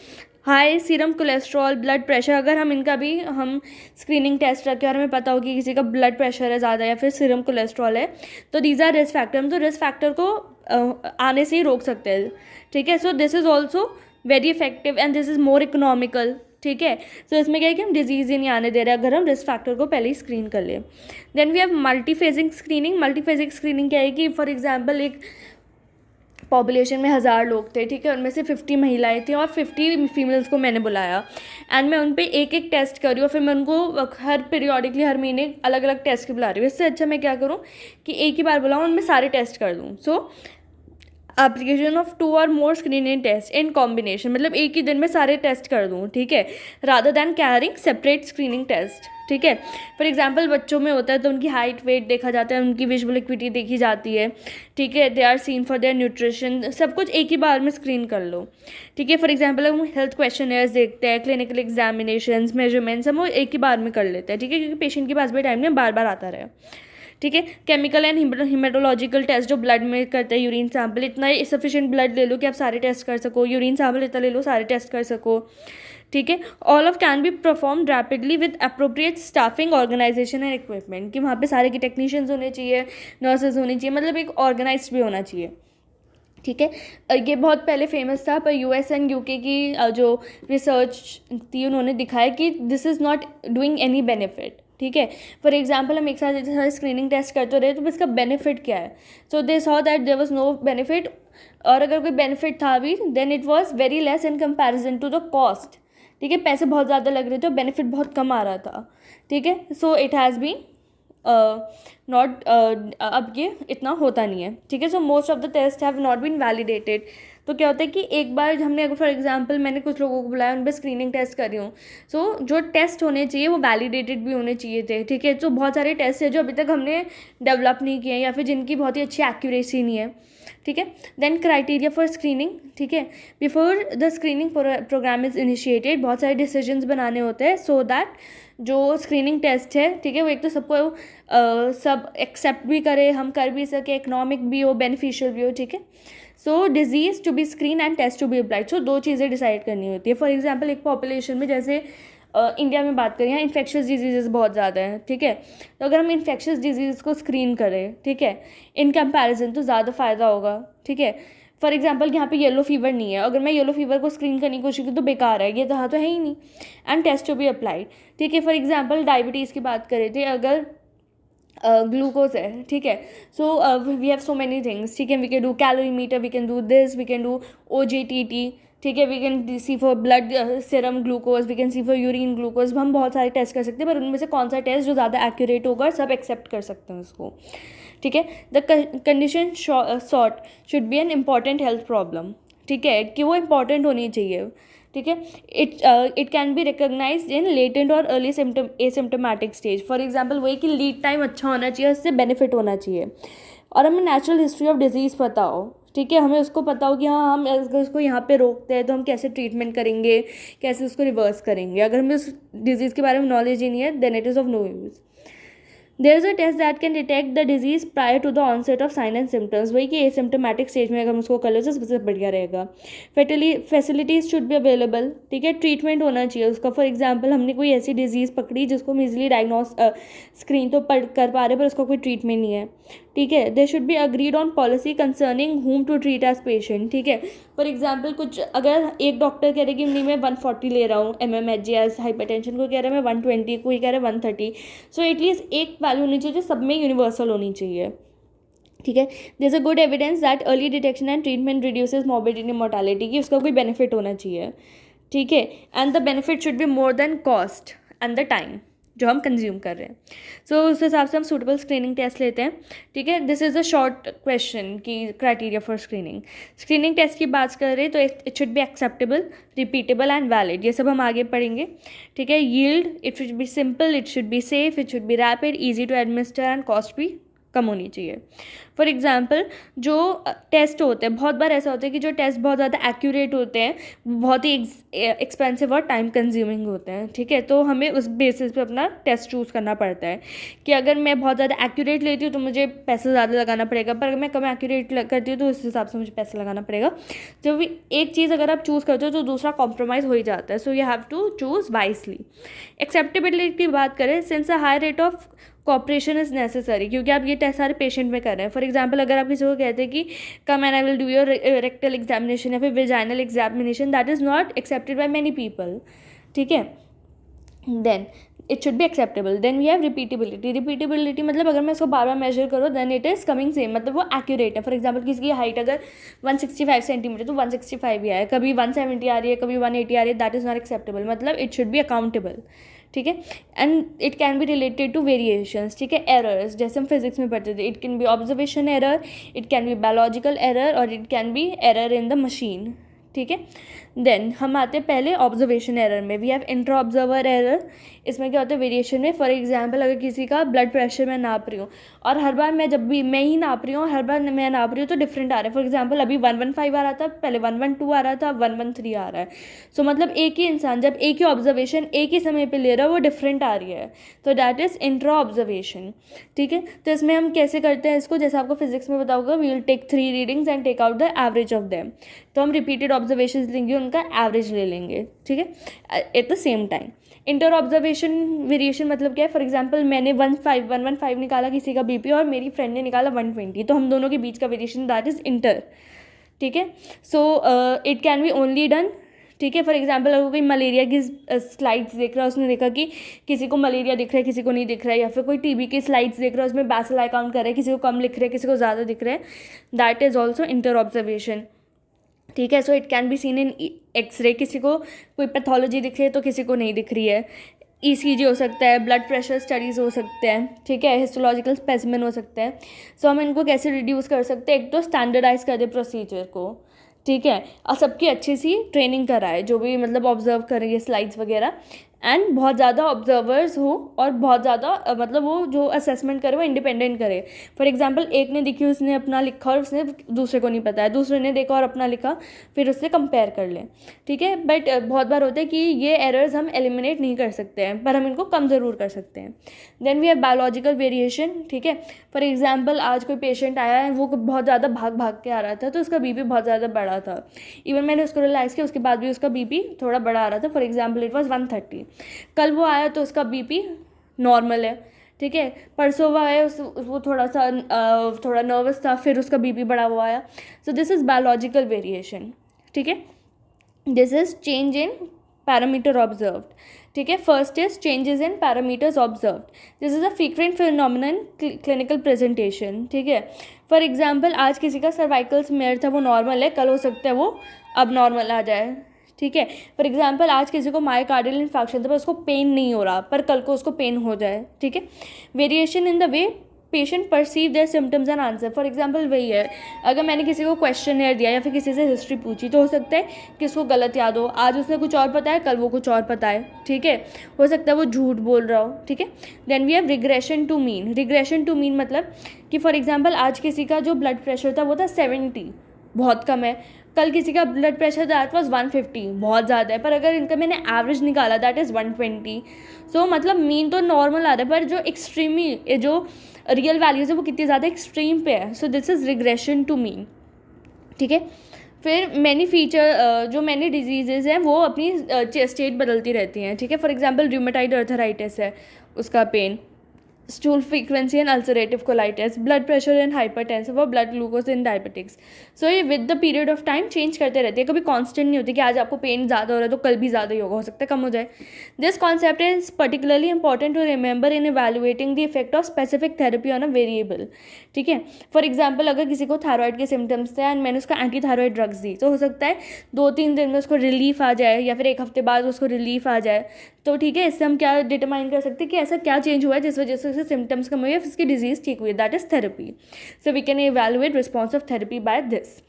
High serum cholesterol, blood pressure, अगर हम इनका भी हम स्क्रीनिंग टेस्ट रखें और हमें पता हो कि किसी का ब्लड प्रेशर है ज़्यादा या फिर सीरम कोलेस्ट्रॉल है, तो दीज आर रिस्क फैक्टर. हम तो रिस्क फैक्टर को आने से ही रोक सकते हैं. ठीक है. So this is also very effective and this is more economical. ठीक है. सो इसमें क्या है कि हम डिजीज़ ही नहीं आने दे रहे अगर हम रिस्क फैक्टर को पहले ही स्क्रीन कर लें. Then we have multiphasing screening. Multiphasing screening क्या है कि फॉर एग्जांपल एक पॉपुलेशन में 1000 लोग थे. ठीक है. उनमें से 50 महिलाएं थी और 50 फीमेल्स को मैंने बुलाया एंड मैं उन पर एक एक टेस्ट कर रही हूँ. फिर मैं उनको हर पीरियोडिकली हर महीने अलग अलग टेस्ट के बुला रही हूँ. इससे अच्छा मैं क्या करूँ कि एक ही बार बुलाऊँ, उनमें सारे टेस्ट कर दूँ. सो एप्लीकेशन ऑफ 2 और मोर स्क्रीनिंग टेस्ट इन कॉम्बिनेशन, मतलब एक ही दिन में सारे टेस्ट कर दूँ. ठीक है. Rather than carrying separate screening test. ठीक है. फॉर एग्जांपल बच्चों में होता है तो उनकी हाइट वेट देखा जाता है, उनकी विजुअल एक्टिविटी देखी जाती है. ठीक है. They are seen for their nutrition, सब कुछ एक ही बार में स्क्रीन कर लो. ठीक है. फॉर एग्जांपल हम हेल्थ क्वेश्चनेयर्स देखते हैं, क्लिनिकल एग्जामिनेशंस, मेजरमेंट्स, हम वो एक ही बार में कर लेते हैं. ठीक है. क्योंकि पेशेंट के पास भी टाइम नहीं बार बार आता रहे. ठीक है. केमिकल एंड हिमेटोलॉजिकल टेस्ट जो ब्लड में करते हैं, यूरिन सैम्पल, इतना सफिशिएंट ब्लड ले लो कि आप सारे टेस्ट कर सको. यूरिन सैम्पल इतना ले लो सारे टेस्ट कर सको. ठीक है. All of can be perform rapidly with appropriate staffing, organisation and equipment, कि वहाँ पे सारे के टेक्नीशियंस होने चाहिए, नर्सेज होनी चाहिए, मतलब एक ऑर्गेनाइज भी होना चाहिए. ठीक है. ये बहुत पहले फेमस था, पर यूएस एंड यूके की जो रिसर्च थी उन्होंने दिखाया कि this is not doing any benefit. ठीक है. फॉर एग्जाम्पल हम एक साथ स्क्रीनिंग टेस्ट करते रहे तो इसका बेनिफिट क्या है. So they saw that there was no benefit, और अगर कोई बेनिफिट था भी then it was very less in comparison to the cost. ठीक है. पैसे बहुत ज़्यादा लग रहे थे और बेनिफिट बहुत कम आ रहा था. ठीक है. So it has been not, अब ये इतना होता नहीं है. ठीक है. So most of the test have not been validated. तो क्या होता है कि एक बार हमने अगर फॉर एग्जांपल मैंने कुछ लोगों को बुलाया, उन पर स्क्रीनिंग टेस्ट कर रही हूँ, सो जो टेस्ट होने चाहिए वो वैलिडेटेड भी होने चाहिए थे. ठीक है. तो बहुत सारे टेस्ट है जो अभी तक हमने डेवलप नहीं किए हैं या फिर जिनकी बहुत ही अच्छी एक्यूरेसी नहीं है. ठीक है. Then criteria for screening. ठीक है. Before the screening programme is initiated बहुत सारे डिसीजंस बनाने होते हैं सो दैट जो स्क्रीनिंग टेस्ट है, ठीक है, वो एक तो सबको सब एक्सेप्ट भी करे, हम कर भी सके, इकोनॉमिक भी हो, बेनिफिशियल भी हो. ठीक है. सो disease to be screen and test to be applied. So 2 चीज़ें डिसाइड करनी होती है. फॉर एग्जांपल एक पॉपुलेशन में जैसे इंडिया में बात करें, यहाँ इन्फेक्शियस डिजीज़ बहुत ज़्यादा हैं. ठीक है. तो अगर हम इन्फेक्शियस डिजीज़ को स्क्रीन करें, ठीक है, इन कंपैरिजन तो ज़्यादा फ़ायदा होगा. ठीक है. फॉर एग्जांपल यहाँ पे येलो फीवर नहीं है, अगर मैं येलो फीवर को स्क्रीन करने की कोशिश करूँ तो बेकार है, ये तो है ही नहीं. And test to be applied. ठीक है. फॉर एग्जांपल डायबिटीज़ की बात करें थे, अगर ग्लूकोज है. ठीक है. So we have so many things. ठीक है. We can do calorie meter, we can do this, we can do OGTT. ठीक है. We can see for blood serum glucose, we can see for urine glucose. हम बहुत सारे test कर सकते हैं, पर उनमें से कौन सा टेस्ट जो ज़्यादा एक्यूरेट होगा और सब एक्सेप्ट कर सकते हैं उसको. ठीक है. The condition sort should be an important health problem. ठीक है. कि वो इम्पॉर्टेंट होनी चाहिए. ठीक है. It can be recognised in latent और early asymptomatic stage. For example वही कि लीड टाइम अच्छा होना चाहिए, उससे बेनिफिट होना चाहिए, और हमें नेचुरल हिस्ट्री ऑफ डिजीज़ पता हो. ठीक है. हमें उसको पता हो कि हाँ, हम उसको यहाँ पे रोकते हैं तो हम कैसे ट्रीटमेंट करेंगे, कैसे उसको रिवर्स करेंगे. अगर हमें उस डिजीज़ के बारे में नॉलेज ही नहीं है then it is of no use. There is a test that can detect the disease prior to the onset of sign and symptoms. वही कि एसिम्टोमेटिक स्टेज में अगर हम उसको कर ले तो सबसे बढ़िया रहेगा. Facilities should be available. ठीक है. ट्रीटमेंट होना चाहिए उसका. फॉर एग्जांपल हमने कोई ऐसी डिजीज़ पकड़ी जिसको हम इजीली डायग्नोस स्क्रीन तो कर पा रहे पर उसका कोई ट्रीटमेंट नहीं है. ठीक है. They should be agreed on policy concerning whom to treat as patient. ठीक है. फॉर एग्जांपल कुछ अगर एक डॉक्टर कह रहे कि नहीं मैं 140 ले रहा हूँ mmHg एज हाइपरटेंशन, को कह रहा है मैं 120, कोई कह रहा है 130. सो एटलीस्ट एक वैल्यू होनी चाहिए जो सब में यूनिवर्सल होनी चाहिए. ठीक है. There is a good evidence that early detection and treatment reduces morbidity mortality, की उसका कोई बेनिफिट होना चाहिए. ठीक है. And the benefit should be more than cost and the time जो हम कंज्यूम कर रहे हैं. सो उस हिसाब से हम सूटेबल स्क्रीनिंग टेस्ट लेते हैं. ठीक है. This is a short question की criteria for screening. Screening test की बात कर रहे हैं तो it should be acceptable, repeatable and valid. ये सब हम आगे पढ़ेंगे. ठीक है. Yield, it should be simple, it should be safe, it should be rapid, easy to administer and cost भी कम होनी चाहिए. फॉर एग्जांपल जो टेस्ट होते हैं, बहुत बार ऐसा होता है कि जो टेस्ट बहुत ज़्यादा एक्यूरेट होते हैं वो बहुत ही एक्सपेंसिव और टाइम कंज्यूमिंग होते हैं, ठीक है। तो हमें उस बेसिस पे अपना टेस्ट चूज़ करना पड़ता है कि अगर मैं बहुत ज़्यादा एक्यूरेट लेती हूँ तो मुझे पैसा ज़्यादा लगाना पड़ेगा, पर अगर मैं कम एक्यूरेट करती हूँ तो उस हिसाब से मुझे पैसा लगाना पड़ेगा। जब भी एक चीज़ अगर आप चूज़ करते हो तो दूसरा कॉम्प्रोमाइज़ हो ही जाता है। So you have to choose wisely. Acceptability की बात करें, since a high rate of cooperation is necessary, क्योंकि आप ये टेस्ट सारे पेशेंट में कर रहे हैं। फॉर एग्जांपल अगर आप किसी को कहते हैं कि come and I will do your rectal examination या फिर vaginal examination, that is not accepted by many people, ठीक है। Then it should be acceptable. Then we have repeatability. Repeatability मतलब अगर मैं इसको बार बार मेजर करूँ then it is coming same, मतलब वो एक्यूरेट है। फॉर एग्जांपल किसी की हाइट अगर 165 सेंटीमीटर तो 165 ही आए, कभी 170 आ रही है, कभी 180 आ रही है, दैट इज़ नॉट एक्सेप्टेबल, मतलब इट शुड बी अकाउंटेबल, ठीक है। And it can be related to variations, ठीक है। एरर्स, जैसे हम फिजिक्स में पढ़ते थे, it can be observation error, it can be biological error और it can be error in the machine, ठीक है। देन हम आते हैं पहले ऑब्जर्वेशन एरर में। We have intra observer error. इसमें क्या होता है वेरिएशन में, फॉर एग्जांपल अगर किसी का ब्लड प्रेशर मैं नाप रही हूँ और हर बार मैं जब भी मैं ही नाप रही हूँ, हर बार मैं नाप रही हूँ तो डिफरेंट आ रहा है। फॉर एग्जांपल अभी 115 आ रहा था, पहले 112 आ रहा था, 113 आ रहा है। सो मतलब एक ही इंसान जब एक ही ऑब्जर्वेशन एक ही समय पे ले रहा है वो डिफरेंट आ रही है, तो दैट इज़ इंट्रा ऑब्जर्वेशन, ठीक है। तो इसमें हम कैसे करते हैं इसको, जैसे आपको फिजिक्स में बताऊंगा, we will take 3 readings and take out the average of them. तो हम रिपीटेड ऑब्जर्वेशन लेंगे, उनका एवरेज ले लेंगे, ठीक है, at the same time. Inter observation variation मतलब क्या है, फॉर एग्जांपल मैंने 115 निकाला किसी का बीपी और मेरी फ्रेंड ने निकाला 120, तो हम दोनों के बीच का वेरिएशन दैट इज़ इंटर, ठीक है। So it can B only done, ठीक है। फॉर एग्जांपल अगर कोई मलेरिया की स्लाइड्स देख रहा है, उसने देखा कि किसी को मलेरिया दिख रहा है किसी को नहीं दिख रहा है, या फिर कोई टीबी की स्लाइड्स देख रहा है उसमें बैसिलाई काउंट कर रहा है, किसी को कम लिख रहे हैं किसी को ज़्यादा दिख रहे हैं, that is also inter observation, ठीक है। So it can be seen in x-ray, किसी को कोई पैथोलॉजी दिख रही है तो किसी को नहीं दिख रही है। ईसीजी हो सकता है, ब्लड प्रेशर स्टडीज़ हो सकते हैं, ठीक है, हिस्टोलॉजिकल स्पेसिमेन हो सकते हैं। सो हम इनको कैसे रिड्यूस कर सकते हैं, एक तो स्टैंडर्डाइज कर दे प्रोसीजर को, ठीक है, और सबकी अच्छी सी ट्रेनिंग कराए जो भी मतलब ऑब्जर्व करेंगे स्लाइड्स वगैरह, एंड बहुत ज़्यादा ऑब्जर्वर्स हो और बहुत ज़्यादा मतलब वो जो असेसमेंट करे वो इंडिपेंडेंट करे। फॉर एग्जांपल एक ने देखी उसने अपना लिखा और उसने दूसरे को नहीं पता है, दूसरे ने देखा और अपना लिखा, फिर उससे कंपेयर कर लें, ठीक है। बट बहुत बार होता है कि ये एरर्स हम एलिमिनेट नहीं कर सकते हैं, पर हम इनको कम ज़रूर कर सकते हैं। Then we have biological variation, ठीक है। फॉर एग्जाम्पल आज कोई पेशेंट आया है, वो बहुत ज़्यादा भाग भाग के आ रहा था तो उसका बीपी बहुत ज़्यादा बढ़ा था। इवन मैंने उसको रियलाइज़ किया उसके बाद भी उसका बीपी थोड़ा बड़ा आ रहा था। For example it was 130। कल वो आया तो उसका बीपी नॉर्मल है, ठीक है। परसों वो आया वो थोड़ा नर्वस था, फिर उसका बीपी बढ़ा हुआ आया। सो दिस इज़ बायोलॉजिकल वेरिएशन, ठीक है। This is change in parameter observed, ठीक है। First is changes in parameters observed, this is a frequent phenomenon clinical presentation, ठीक है। फॉर एग्जांपल आज किसी का सर्वाइकल स्मेयर था वो नॉर्मल है, कल हो सकता है वो अब नॉर्मल आ जाए, ठीक है। फॉर एग्जांपल आज किसी को मायोकार्डियल इन्फेक्शन था पर उसको पेन नहीं हो रहा, पर कल को उसको पेन हो जाए, ठीक है। Variation in the way patient perceive there symptoms and answer. For example वही है, अगर मैंने किसी को क्वेश्चन दिया या फिर किसी से हिस्ट्री पूछी तो हो सकता है कि उसको गलत याद हो, आज उसने कुछ और पता है कल वो कुछ और पता है, ठीक है, हो सकता है वो झूठ बोल रहा हो, ठीक है। Then we have regression to mean. Regression to mean मतलब कि फॉर एग्जांपल आज किसी का जो ब्लड प्रेशर था वो था 70, बहुत कम है, कल किसी का ब्लड प्रेशर दैट वाज 150, बहुत ज़्यादा है, पर अगर इनका मैंने एवरेज निकाला दैट इज़ 120। सो मतलब मीन तो नॉर्मल आ रहा है पर जो एक्सट्रीमी जो रियल वैल्यूज़ है वो कितनी ज़्यादा एक्सट्रीम पे है। So this is regression to mean, ठीक है। फिर मैनी फीचर जो मैनी डिजीज़ेज़ हैं वो अपनी स्टेट बदलती रहती हैं, ठीक है। फॉर एग्जांपल रूमेटाइड अर्थराइटिस है, उसका pain, stool frequency and ulcerative colitis, blood pressure and hypertensive और blood glucose in diabetics. So ये with the period of time change करते रहते हैं, कभी कांस्टेंट नहीं होती कि आज आपको पेन ज़्यादा हो रहा है तो कल भी ज़्यादा ही होगा, हो सकता है कम हो जाए। This concept is particularly important to remember in evaluating the effect of specific therapy on a variable, ठीक है। फॉर एग्जाम्पल अगर किसी को थायराइड के सिम्टम्स थे एंड मैंने उसको एंटी थायराइड ड्रग्स दी तो हो सकता है 2-3 दिन में उसको रिलीफ आ जाए या फिर 1 हफ्ते बाद उसको रिलीफ आ जाए, तो ठीक है। इससे हम क्या डिटरमाइन कर सकते हैं कि ऐसा क्या चेंज हुआ है जिस वजह से उसके सिम्टम्स कम हुए, उसकी डिजीज़ ठीक हुई, that is therapy. So we can evaluate response of therapy by this.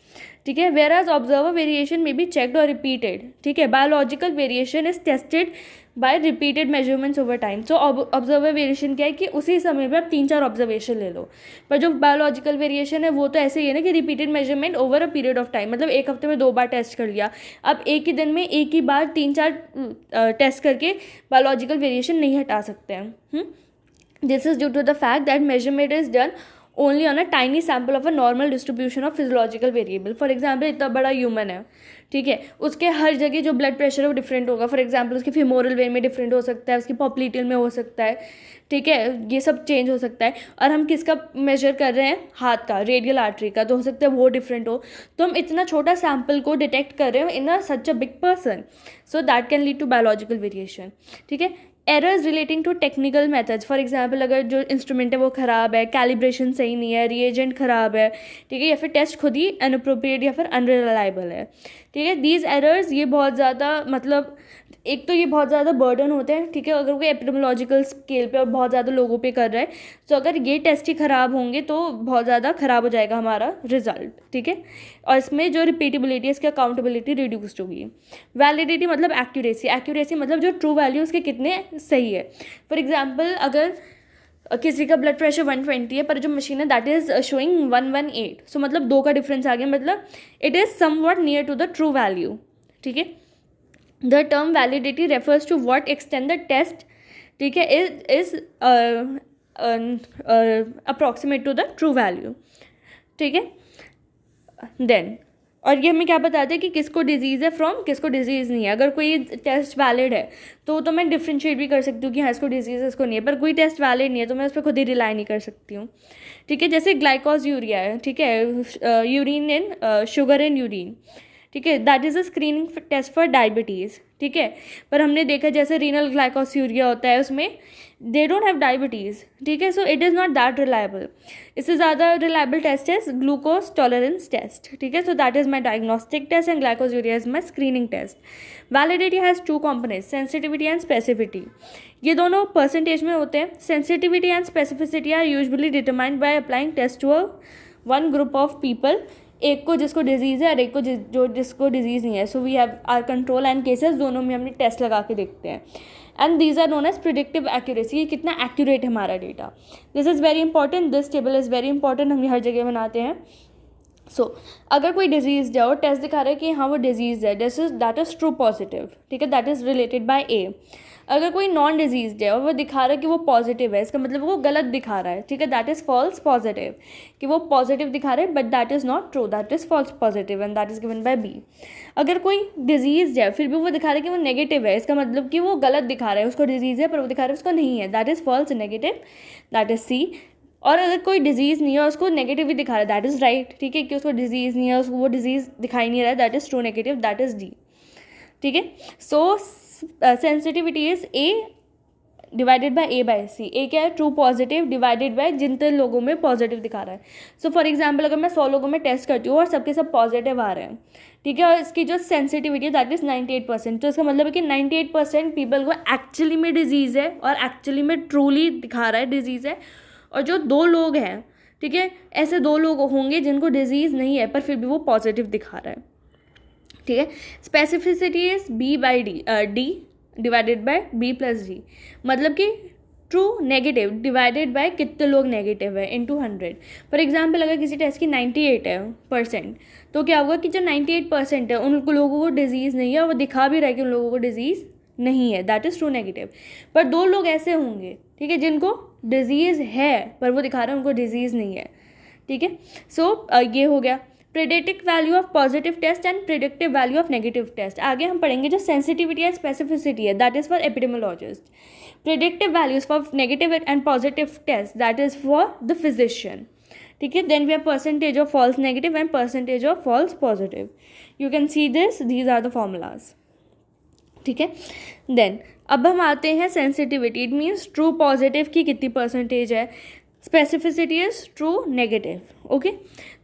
ठीक है. Where as observer variation may be checked और रिपीटेड. ठीक है. Biological variation is tested by repeated measurements over time. So observer variation क्या है कि उसी समय पर आप 3-4 ऑब्जर्वेशन ले लो. पर जो बायोलॉजिकल वेरिएशन है वो तो ऐसे ही है ना कि repeated measurement over a period of time, मतलब एक हफ्ते में 2 बार टेस्ट कर लिया. अब एक ही दिन में एक ही बार 3-4 टेस्ट करके बायोलॉजिकल वेरिएशन नहीं हटा सकते हैं. This is due to the fact that measurement is done only on a tiny sample of a normal distribution of physiological variable. For example इतना बड़ा ह्यूमन है, ठीक है, उसके हर जगह जो ब्लड प्रेशर है वो डिफरेंट होगा. फॉर एग्जाम्पल उसकी फीमोरल वेन में डिफरेंट हो सकता है, उसकी पॉप्लीटियल में हो सकता है. ठीक है, ये सब चेंज हो सकता है. और हम किसका मेजर कर रहे हैं? हाथ का, रेडियल आर्टरी का, तो हो सकता है वो डिफरेंट हो. तो हम इतना छोटा सैम्पल को डिटेक्ट कर रहे हैं in a such a big person, so that can lead to biological variation. ठीक है. Errors relating to technical methods. For example अगर जो इंस्ट्रूमेंट है वो ख़राब है, कैलिब्रेशन सही नहीं है, रिएजेंट ख़राब है, ठीक है, या फिर टेस्ट खुद ही अनअप्रोप्रिएट या फिर अनरिलायबल है. ठीक है. दीज एरर्स, ये बहुत ज़्यादा, मतलब एक तो ये बहुत ज़्यादा बर्डन होते हैं. ठीक है. अगर कोई एपिडेमियोलॉजिकल स्केल पे और बहुत ज़्यादा लोगों पे कर रहा है, तो अगर ये टेस्ट ही ख़राब होंगे तो बहुत ज़्यादा ख़राब हो जाएगा हमारा रिजल्ट. ठीक है. और इसमें जो रिपीटेबिलिटी है, इसकी अकाउंटेबिलिटी रिड्यूस्ड होगी. वैलिडिटी मतलब एक्यूरेसी. एक्यूरेसी मतलब जो ट्रू वैल्यू उसके कितने सही है. फॉर एग्जाम्पल अगर किसी का ब्लड प्रेशर 120 है पर जो मशीन है दैट इज़ शोइंग 118, सो मतलब 2 का डिफरेंस आ गया, मतलब it is somewhat near to the true value. ठीक है. The term validity refers to what extend the test, ठीक है, is approximate to the true value. ठीक है. देन और ये हमें क्या बताते हैं कि किसको डिजीज़ है फ्रॉम किसको डिजीज़ नहीं है. अगर कोई टेस्ट वैलिड है तो मैं डिफ्रेंशिएट भी कर सकती हूँ कि हाँ इसको डिजीज़ है इसको नहीं है. पर कोई टेस्ट वैलिड नहीं है तो मैं उस पर खुद ही रिलाई नहीं कर सकती हूँ. ठीक है. जैसे ग्लाइकोज यूरिया है, ठीक है, urine in sugar in urine, ठीक है, that is a screening test for diabetes. ठीक है. पर हमने देखा जैसे रीनल ग्लाइकोस्यूरिया होता है उसमें दे डोंट हैव डायबिटीज़. ठीक है. So it is not that reliable. इससे ज़्यादा रिलायबल टेस्ट है ग्लूकोज टॉलरेंस टेस्ट. ठीक है. So that is my diagnostic test and glycosuria is my screening test. Validity has 2 components, sensitivity and specificity. ये दोनों percentage में होते हैं. Sensitivity and specificity are usually determined by applying test to a one group of people. एक को जिसको disease है और एक को जिसको डिजीज़ नहीं है. So we have are control and cases, दोनों में हमने टेस्ट लगा के देखते हैं. And these are known as predictive accuracy. ये कितना एक्यूरेट है हमारा data. This is very important. This table is very important. हम ये हर जगह बनाते हैं. सो अगर कोई डिजीज़ है और टेस्ट दिखा रहा है कि हाँ वो डिजीज़ है, दैट इज़ ट्रू पॉजिटिव. ठीक है. दैट इज़ रिलेटेड बाय ए. अगर कोई नॉन डिजीज़ है और वो दिखा रहा है कि वो पॉजिटिव है, इसका मतलब वो गलत दिखा रहा है. ठीक है. That is false positive. कि वो पॉजिटिव दिखा रहा है but that is not true, that is false positive and that is given by B. अगर कोई डिजीज़ है फिर भी वो दिखा रहा है कि वो नेगेटिव है, इसका मतलब कि वो गलत दिखा रहा है. उसको डिजीज़ है पर वो दिखा रहा है उसको नहीं है, that is false negative, that is C. और अगर कोई डिजीज़ नहीं है और उसको नेगेटिव ही दिखा रहा है, दैट इज़ राइट. ठीक है. कि उसको डिजीज़ नहीं है, उसको वो डिजीज़ दिखाई नहीं रहा है, that is true negative, that is D. ठीक है. So sensitivity is A divided by A by C. A क्या है? ट्रू पॉजिटिव डिवाइडेड बाय जितने लोगों में पॉजिटिव दिखा रहा है. सो फॉर एग्जाम्पल अगर मैं 100 लोगों में टेस्ट करती हूँ और सबके सब पॉजिटिव आ रहे हैं, ठीक है, और इसकी जो सेंसिटिविटी है दैट इज़ 98%. तो इसका मतलब है कि 98% पीपल को एक्चुअली में डिजीज़ है और एक्चुअली में ट्रूली दिखा रहा है डिजीज़ है. और जो 2 लोग हैं, ठीक है, ऐसे 2 लोग होंगे जिनको डिजीज़ नहीं है पर फिर भी वो पॉजिटिव दिखा रहा है. ठीक है. Specificity is B by D divided by B plus D. मतलब कि ट्रू नेगेटिव डिवाइडेड बाय कितने लोग नेगेटिव है इनटू 100. फॉर एग्जांपल अगर किसी टेस्ट की 98 है परसेंट, तो क्या होगा कि जो 98% है उन लोगों को डिजीज़ नहीं है, वो दिखा भी रहा है कि उन लोगों को डिजीज़ नहीं है, दैट इज़ ट्रू नेगेटिव. पर 2 लोग ऐसे होंगे, ठीक है, जिनको डिजीज़ है पर वो दिखा रहे हैं उनको डिजीज़ नहीं है. ठीक है. सो ये हो गया predictive value of positive test and predictive value of negative test. आगे हम पढ़ेंगे जो सेंसिटिविटी एंड स्पेसिफिसिटी है that is for epidemiologist. Predictive values for negative and positive test that is for the physician. ठीक है. Then we have percentage of false negative and percentage of false positive. You can see this, these are the formulas. ठीक है. Then अब हम आते हैं sensitivity. It means true positive की कितनी परसेंटेज है. Specificity is true negative. Okay.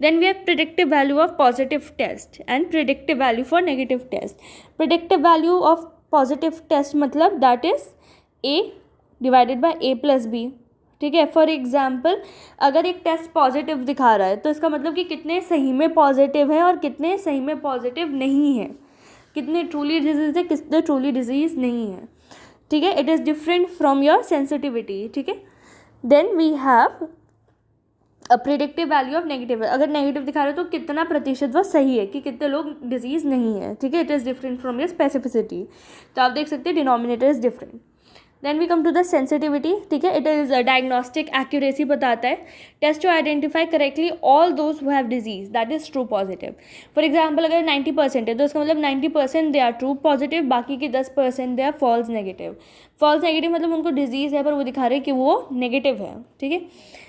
Then we have predictive value of positive test and predictive value for negative test. Predictive value of positive test मतलब that is A divided by A plus B. ठीक है। For example अगर एक test positive दिखा रहा है तो इसका मतलब कि कितने सही में पॉजिटिव है और कितने सही में पॉजिटिव नहीं है, कितने ट्रूली डिजीज़ है, कितने ट्रूली डिजीज़ नहीं है, ठीक है। It is different from your sensitivity, ठीक है। Then we have a predictive value of negative. अगर नेगेटिव दिखा रहे हो तो कितना प्रतिशत वो सही है, कि कितने लोग डिजीज़ नहीं है, ठीक है। It is different from your specificity. तो आप देख सकते हैं denominator is different. Then we come to the sensitivity, ठीक है। इट इज़ डायग्नोस्टिक एक्यूरेसी बताता है, test to identify correctly all those who have disease, that is true positive. For example अगर 90% है तो उसका मतलब 90% दे आर ट्रू पॉजिटिव, बाकी के 10% they are false negative. False negative मतलब उनको डिजीज़ है पर वो दिखा रहे हैं कि वो नेगेटिव है, ठीक है।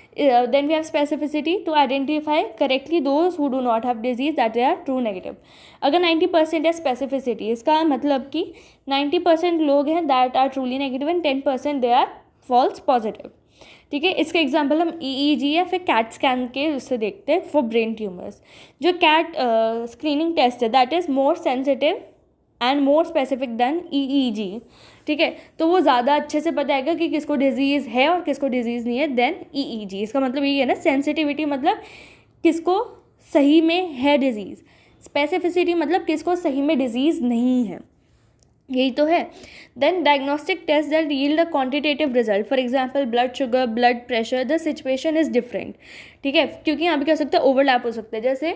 Then we have specificity to identify correctly those who do not have disease, that they are true negative. अगर 90% है specificity, इसका मतलब कि 90% लोग हैं that are truly negative and 10% they are false positive, ठीक है। इसका एग्जाम्पल हम EEG या फिर कैट स्कैन के उससे देखते हैं फॉर ब्रेन ट्यूमर्स। जो कैट स्क्रीनिंग टेस्ट है that is more sensitive and more specific than EEG, ठीक है। तो वो ज़्यादा अच्छे से बताएगा कि किसको डिजीज़ है और किसको डिजीज़ नहीं है देन EEG। इसका मतलब ये है ना, सेंसिटिविटी मतलब किसको सही में है डिजीज़, स्पेसिफिसिटी मतलब किसको सही में डिजीज़ नहीं है, यही तो है। Then diagnostic test that yield a quantitative result, for example blood sugar, blood pressure, the situation is different, ठीक है। क्योंकि यहाँ पे क्या हो सकता है, ओवरलैप हो सकता है। जैसे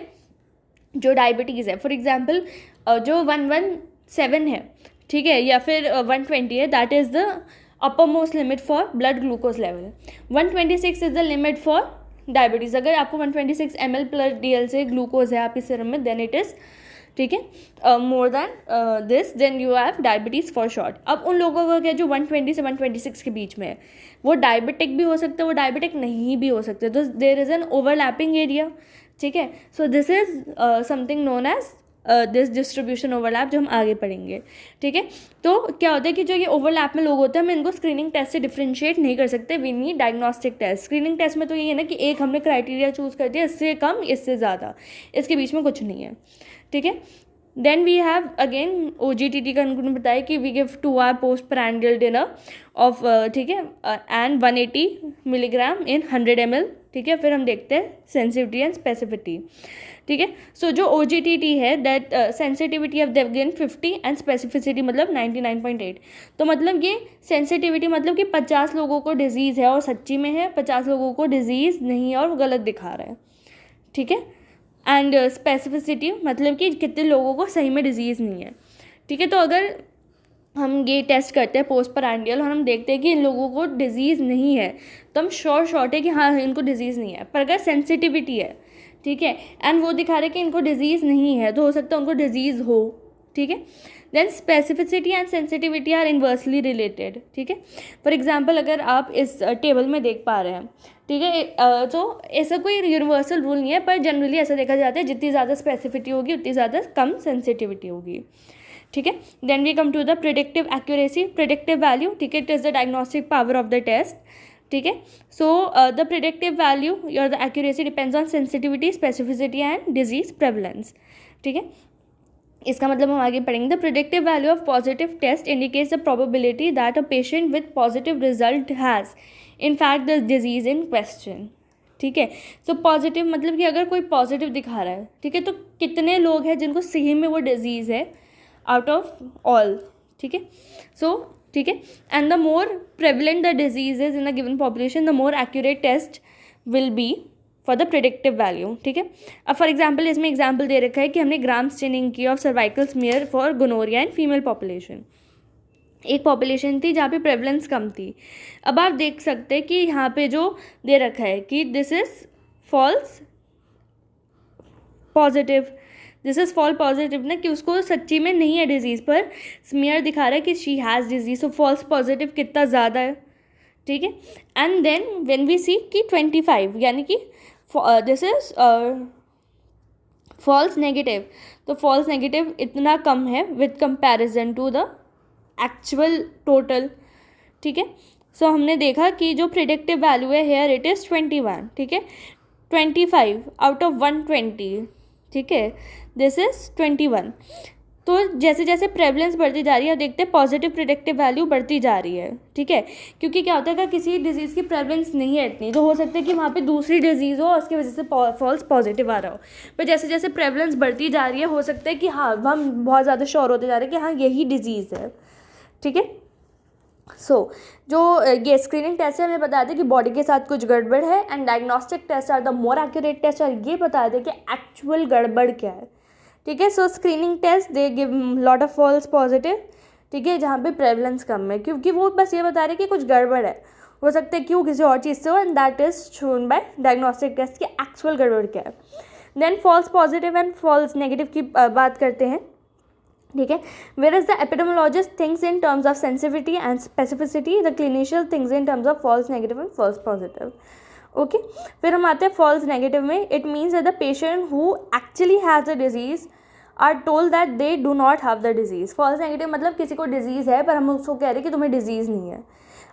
जो डायबिटीज़ है, फॉर एग्जांपल जो 117 है, ठीक है, या फिर 120 है, that is the upper most limit for blood glucose level. 126 is the limit for diabetes. अगर आपको 126 ml/dl से ग्लूकोज है आपके सिरम में, देन इट इज़, ठीक है, more than this, then you have diabetes for short. अब उन लोगों का क्या जो 120 से 126 के बीच में है, वो डायबिटिक भी हो सकता है, वो डायबिटिक नहीं भी हो सकते, तो there is an overlapping area, ठीक है। So this is something known as this distribution overlap, जो हम आगे पढ़ेंगे, ठीक है। तो क्या होता है कि जो ये ओवरलैप में लोग होते हैं, हम इनको स्क्रीनिंग टेस्ट से डिफ्रेंशिएट नहीं कर सकते, we need diagnostic test. Screening test में तो ये है ना कि एक हमने क्राइटेरिया चूज़ कर दिया, इससे कम इससे ज़्यादा, इसके बीच में कुछ नहीं है, ठीक है। Then we have again OGTT का उन्होंने बताया कि we give 2 hour post prandial dinner of, ठीक है, एंड 180 मिलीग्राम इन 100 ml, ठीक है। फिर हम देखते हैं सेंसिटिविटी एंड स्पेसिफिटी, ठीक है। सो जो OGTT है that sensitivity of they've given 50 and specificity मतलब 99.8। तो मतलब ये सेंसिटिविटी मतलब कि 50 लोगों को डिजीज़ है और सच्ची में है, 50 लोगों को डिजीज़ नहीं है और वो गलत दिखा रहा है, ठीक है। एंड स्पेसिफिसिटी मतलब कि कितने लोगों को सही में डिजीज़ नहीं है, ठीक है। तो अगर हम ये टेस्ट करते हैं पोस्ट प्रांडियल और हम देखते हैं कि इन लोगों को डिजीज़ नहीं है, तो हम शॉर्ट है कि हाँ इनको डिजीज़ नहीं है। पर अगर सेंसिटिविटी है, ठीक है, एंड वो दिखा रहे कि इनको डिजीज़ नहीं है, तो हो सकता है उनको डिजीज़ हो, ठीक है। Then specificity and sensitivity are inversely related, ठीक है। फॉर एग्जांपल अगर आप इस टेबल में देख पा रहे हैं, ठीक है, तो ऐसा कोई यूनिवर्सल रूल नहीं है, पर जनरली ऐसा देखा जाता है जितनी ज़्यादा स्पेसिफिटी होगी उतनी ज़्यादा कम सेंसिटिविटी होगी, ठीक है। Then we come to the predictive accuracy, predictive value, ठीक है, it is the diagnostic power of the test, ठीक है। सो द प्रिडिक्टिव वैल्यू और the accuracy depends on sensitivity, specificity and disease prevalence, ठीक है। इसका मतलब हम आगे पढ़ेंगे। The predictive value of positive test indicates the probability that a patient with positive result has in fact the disease in question, ठीक है। So positive मतलब कि अगर कोई पॉजिटिव दिखा रहा है, ठीक है, तो कितने लोग हैं जिनको सही में वो डिजीज़ है आउट ऑफ ऑल, ठीक है। सो ठीक है, and the more prevalent the diseases in a given population the more accurate test will be for the predictive value, ठीक है। अब फॉर एग्जाम्पल इसमें एग्जाम्पल दे रखा है कि हमने ग्राम स्टेनिंग की of cervical smear for gonorrhoea in female population. एक पॉपुलेशन थी जहाँ पे प्रेवलेंस कम थी। अब आप देख सकते हैं कि यहाँ पे जो दे रखा है कि this is false positive, this is fall positive ना, कि उसको सच्ची में नहीं है डिजीज़, पर स्मीयर दिखा रहा है कि she has disease. So false positive कितना ज़्यादा है, ठीक है। And then when we see कि 25 यानी कि दिस इज़ फॉल्स नेगेटिव, तो फॉल्स नेगेटिव इतना कम है with comparison to the actual total, ठीक है। सो हमने देखा कि जो प्रिडिक्टिव वैल्यू है हेयर इट इज़ 21, ठीक है, 25 आउट ऑफ 120, ठीक है, दिस इज़ 21। तो जैसे जैसे प्रेवलेंस बढ़ती जा रही है, देखते हैं पॉजिटिव प्रिडिक्टिव वैल्यू बढ़ती जा रही है, ठीक है। क्योंकि क्या होता है, अगर किसी डिजीज़ की प्रेवलेंस नहीं है इतनी, तो हो सकता है कि वहाँ पे दूसरी डिजीज़ हो और उसकी वजह से फॉल्स पॉजिटिव आ रहा हो। पर जैसे जैसे प्रेवलेंस बढ़ती जा रही है, हो सकता है कि हाँ, हम बहुत ज़्यादा श्योर होते जा रहे हैं कि हाँ यही डिजीज़ है, ठीक है। जो ये स्क्रीनिंग टेस्ट है, हमें बताते हैं कि बॉडी के साथ कुछ गड़बड़ है, and diagnostic test are the more accurate test, और ये बताते हैं कि एक्चुअल गड़बड़ क्या है, ठीक है। So screening test they give lot of false positive, ठीक है, जहाँ पे प्रेवलेंस कम है, क्योंकि वो बस ये बता रहे हैं कि कुछ गड़बड़ है, हो सकता है कि वो किसी और चीज़ से हो, and that is shown by diagnostic test की एक्चुअल गड़बड़ क्या है। Then false positive and false negative की बात करते हैं, ठीक है। Where is the epidemiologist things in terms of sensitivity and specificity, the clinician things in terms of false negative and false positive, okay. फिर हम आते हैं फॉल्स नेगेटिव में। It means that the patient who actually has the disease are told that they do not have the disease. False negative मतलब किसी को disease है पर हम उसको कह रहे हैं कि तुम्हें डिजीज़ नहीं है।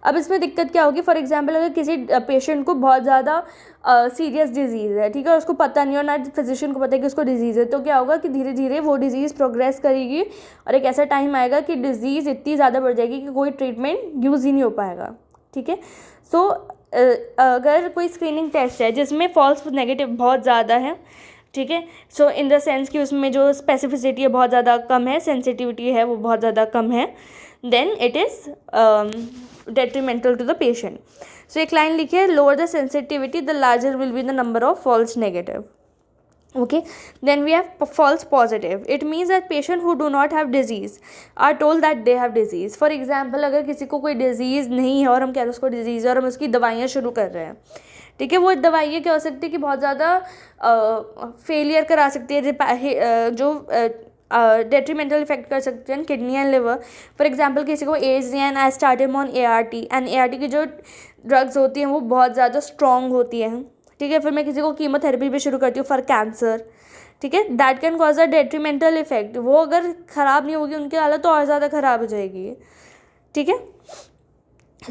अब इसमें दिक्कत क्या होगी, फॉर एग्जांपल अगर किसी पेशेंट को बहुत ज़्यादा सीरियस डिजीज़ है, ठीक है, उसको पता नहीं और ना फिजिशियन को पता है कि उसको डिजीज़ है, तो क्या होगा कि धीरे धीरे वो डिजीज़ प्रोग्रेस करेगी और एक ऐसा टाइम आएगा कि डिजीज़ इतनी ज़्यादा बढ़ जाएगी कि कोई ट्रीटमेंट यूज़ ही नहीं हो पाएगा, ठीक है। सो अगर कोई स्क्रीनिंग टेस्ट है जिसमें फॉल्स नेगेटिव बहुत ज़्यादा है, ठीक है, सो इन द सेंस कि उसमें जो स्पेसिफिसिटी है बहुत ज़्यादा कम है, सेंसिटिविटी है वो बहुत ज़्यादा कम है, then it is detrimental to the patient. So एक लाइन लिखिए, lower the sensitivity the larger will be the number of false negative, okay. Then we have false positive. It means that patient who do not have disease are told that they have disease. For example अगर किसी को कोई disease नहीं है और हम कह रहे हैं उसको डिजीज़ है और हम उसकी दवाइयाँ शुरू कर रहे हैं, ठीक है, वो दवाइयाँ क्या हो सकती है कि बहुत ज़्यादा फेलियर करा सकती है, जो डेट्रीमेंटल इफेक्ट कर सकते हैं kidney and liver. For example किसी को एज नहीं है and I started on ART, and ART की जो ड्रग्स होती हैं वो बहुत ज़्यादा स्ट्रॉन्ग होती हैं, ठीक है। फिर मैं किसी को कीमोथेरेपी भी शुरू करती हूँ फॉर कैंसर, ठीक है, that can cause a detrimental effect. वो अगर ख़राब नहीं होगी उनकी हालत तो और ज़्यादा ख़राब हो जाएगी, ठीक है।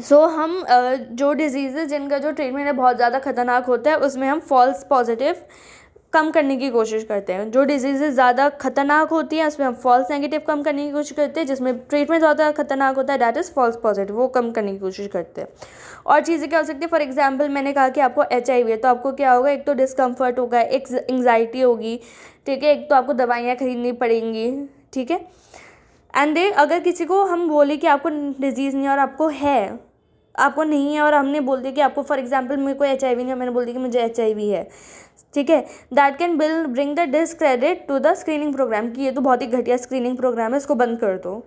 सो हम जो डिजीज़ जिनका जो ट्रीटमेंट है बहुत ज़्यादा खतरनाक होता है उसमें हम फॉल्स पॉजिटिव कम करने की कोशिश करते हैं। जो डिजीज़ ज़्यादा खतरनाक होती हैं उसमें हम फॉल्स नेगेटिव कम करने की कोशिश करते हैं, जिसमें ट्रीटमेंट ज़्यादा खतरनाक होता है दैट इज़ फॉल्स पॉजिटिव, वो कम करने की कोशिश करते हैं। और चीज़ें क्या हो सकती है, फॉर एग्जांपल मैंने कहा कि आपको HIV है तो आपको क्या होगा, एक तो डिस्कम्फर्ट होगा, एक एंग्जाइटी होगी, ठीक है, एक तो आपको दवाइयाँ खरीदनी पड़ेंगी, ठीक है। एंड अगर किसी को हम बोले कि आपको डिजीज़ नहीं है और आपको है, आपको नहीं है और हमने बोल दिया कि आपको, फॉर एग्जांपल मेरे को HIV नहीं है, मैंने बोल दिया कि मुझे HIV है, ठीक है, that can bring the discredit to the screening programme कि ये तो बहुत ही घटिया स्क्रीनिंग प्रोग्राम है, इसको बंद कर दो,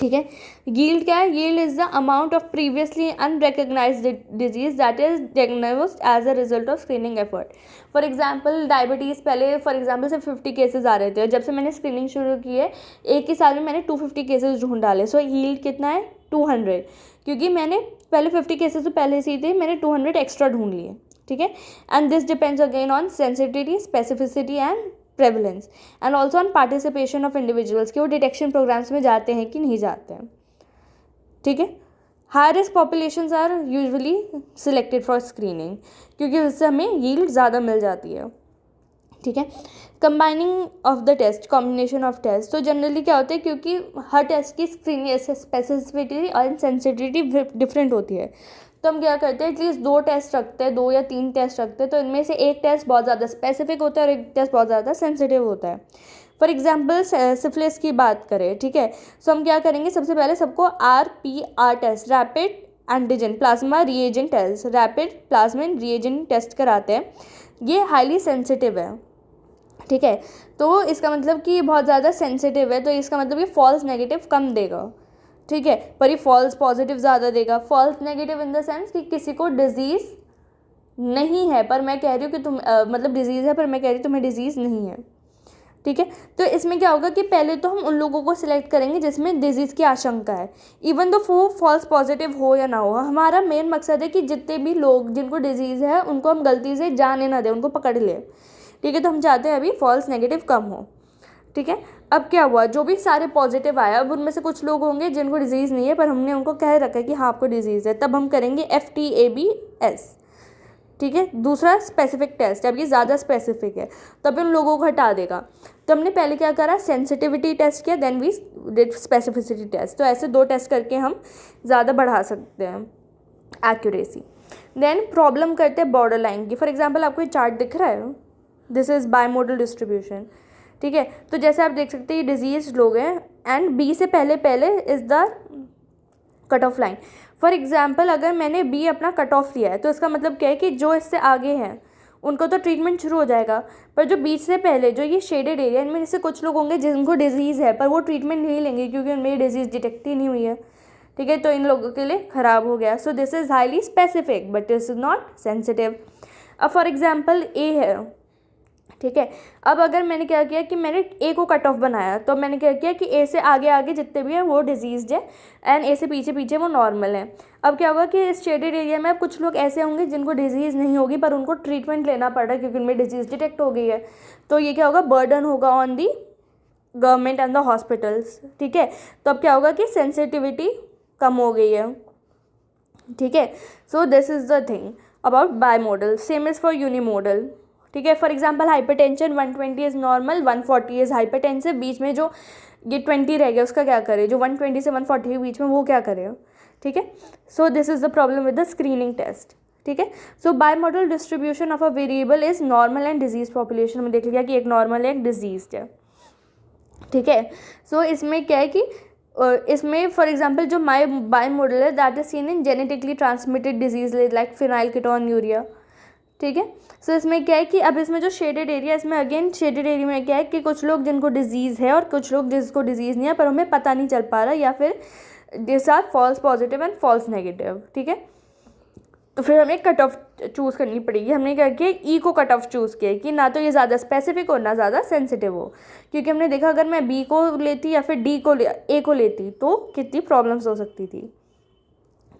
ठीक है। यील्ड क्या है, yield is the amount of previously unrecognised disease that is diagnosed as a result of screening effort. For example diabetes पहले फॉर एग्जांपल सिर्फ 50 केसेस आ रहे थे, और जब से मैंने स्क्रीनिंग शुरू की है एक ही साल में मैंने 250 केसेस ढूंढ डाले। सो यील्ड कितना है 200, क्योंकि मैंने पहले 50 केसेस तो पहले से ही थे, मैंने 200 एक्स्ट्रा ढूंढ लिए, ठीक है। And this depends again on sensitivity, specificity and prevalence, and also on participation of individuals कि वो डिटेक्शन प्रोग्राम्स में जाते हैं कि नहीं जाते हैं, ठीक है। High risk populations are usually selected for screening क्योंकि उससे हमें यील्ड ज़्यादा मिल जाती है, ठीक है। Combining of the test, combination of test, तो जनरली क्या होता है क्योंकि हर टेस्ट की स्क्रीनिंग स्पेसिफिसिटी और सेंसिटिविटी डिफरेंट होती है, तो हम क्या करते हैं एटलीस्ट 2 टेस्ट रखते हैं, 2 या 3 टेस्ट रखते हैं, तो इनमें से एक टेस्ट बहुत ज़्यादा स्पेसिफिक होता है और एक टेस्ट बहुत ज़्यादा सेंसिटिव होता है। फॉर एग्जाम्पल सिफिलिस की बात करें, ठीक है, सो हम क्या करेंगे, सबसे पहले सबको RPR test, rapid antigen plasma reagent test, rapid plasma reagent test कराते हैं। ये हाईली सेंसिटिव है, ठीक है, तो इसका मतलब कि ये बहुत ज़्यादा सेंसिटिव है, तो इसका मतलब ये फॉल्स नेगेटिव कम देगा, ठीक है, पर ये फॉल्स पॉजिटिव ज़्यादा देगा। False negative in the sense कि किसी को डिजीज़ नहीं है पर मैं कह रही हूँ कि तुम मतलब डिजीज़ है पर मैं कह रही हूँ तुम्हें डिजीज़ नहीं है, ठीक है। तो इसमें क्या होगा कि पहले तो हम उन लोगों को सिलेक्ट करेंगे जिसमें डिजीज़ की आशंका है, इवन दो वो फॉल्स पॉजिटिव हो या ना हो। हमारा मेन मकसद है कि जितने भी लोग जिनको डिजीज़ है उनको हम गलती से जाने ना दें, उनको पकड़ ले, ठीक है। तो हम चाहते हैं अभी फॉल्स नेगेटिव कम हो, ठीक है। अब क्या हुआ, जो भी सारे पॉजिटिव आया, अब उनमें से कुछ लोग होंगे जिनको डिजीज़ नहीं है पर हमने उनको कह रखा है कि हाँ आपको डिजीज़ है, तब हम करेंगे FTABS, ठीक है, दूसरा स्पेसिफिक टेस्ट। अब ये ज़्यादा स्पेसिफिक है तब उन लोगों को हटा देगा। तो हमने पहले क्या करा, सेंसिटिविटी टेस्ट किया, then we did specificity test. तो ऐसे 2 टेस्ट करके हम ज़्यादा बढ़ा सकते हैं एक्यूरेसी। देन प्रॉब्लम करते हैं बॉर्डर लाइन की। फॉर एग्जांपल आपको ये चार्ट दिख रहा है, दिस इज़ बायमोडल डिस्ट्रीब्यूशन, ठीक है। तो जैसे आप देख सकते हैं ये डिजीज लोग हैं एंड बी से पहले is the cut of line. For example अगर मैंने बी अपना कट ऑफ लिया है तो इसका मतलब क्या है कि जो इससे आगे हैं उनको तो ट्रीटमेंट शुरू हो जाएगा, पर जो बीच से पहले जो ये शेडेड एरिया, इनमें से कुछ लोग होंगे जिनको डिजीज़ है पर वो ट्रीटमेंट नहीं लेंगे क्योंकि उनमें ये डिजीज़ डिटेक्ट ही नहीं हुई है, ठीक है। तो इन लोगों के लिए ख़राब हो गया। सो this is highly specific but this is not sensitive. अब फॉर एग्जांपल ए है, ठीक है। अब अगर मैंने क्या किया कि मैंने ए को कट ऑफ बनाया, तो मैंने क्या किया कि ए से आगे आगे जितने भी हैं वो डिजीज़ड है एंड ए से पीछे पीछे वो नॉर्मल है। अब क्या होगा कि इस शेडेड एरिया में अब कुछ लोग ऐसे होंगे जिनको डिजीज़ नहीं होगी पर उनको ट्रीटमेंट लेना पड़ रहा है क्योंकि उनमें डिजीज़ डिटेक्ट हो गई है। तो ये क्या होगा, बर्डन होगा on the government and the hospitals, ठीक है। तो अब क्या होगा कि सेंसिटिविटी कम हो गई है, ठीक है। So this is the thing about bimodal. Same is for unimodal, ठीक है। For example hypertension 120 is normal, 140 is hypertensive. बीच में जो ये 20 रह गया उसका क्या करे, जो 120 से 140 के बीच में वो क्या करे, ठीक है। So this is the problem with the screening test, ठीक है। So bimodal distribution of a variable is normal and disease population में देख लिया कि एक नॉर्मल है एक डिजीज है, ठीक है। सो इसमें क्या है कि इसमें फॉर एग्जांपल जो बाय मॉडल है that is seen in genetically transmitted disease like phenylketonuria, ठीक है। सो इसमें क्या है कि अब इसमें जो शेडेड एरिया, इसमें अगेन शेडेड एरिया में क्या है कि कुछ लोग जिनको डिजीज़ है और कुछ लोग जिसको डिजीज़ नहीं है पर हमें पता नहीं चल पा रहा, या फिर this are false positive and false negative, ठीक है। तो फिर हमें कट ऑफ चूज़ करनी पड़ेगी। हमने क्या किया, ई को कट ऑफ चूज़ किया कि ना तो ये ज़्यादा स्पेसिफिक हो ना ज़्यादा सेंसिटिव हो, क्योंकि हमने देखा अगर मैं बी को लेती या फिर ए को लेती तो कितनी प्रॉब्लम्स हो सकती थी,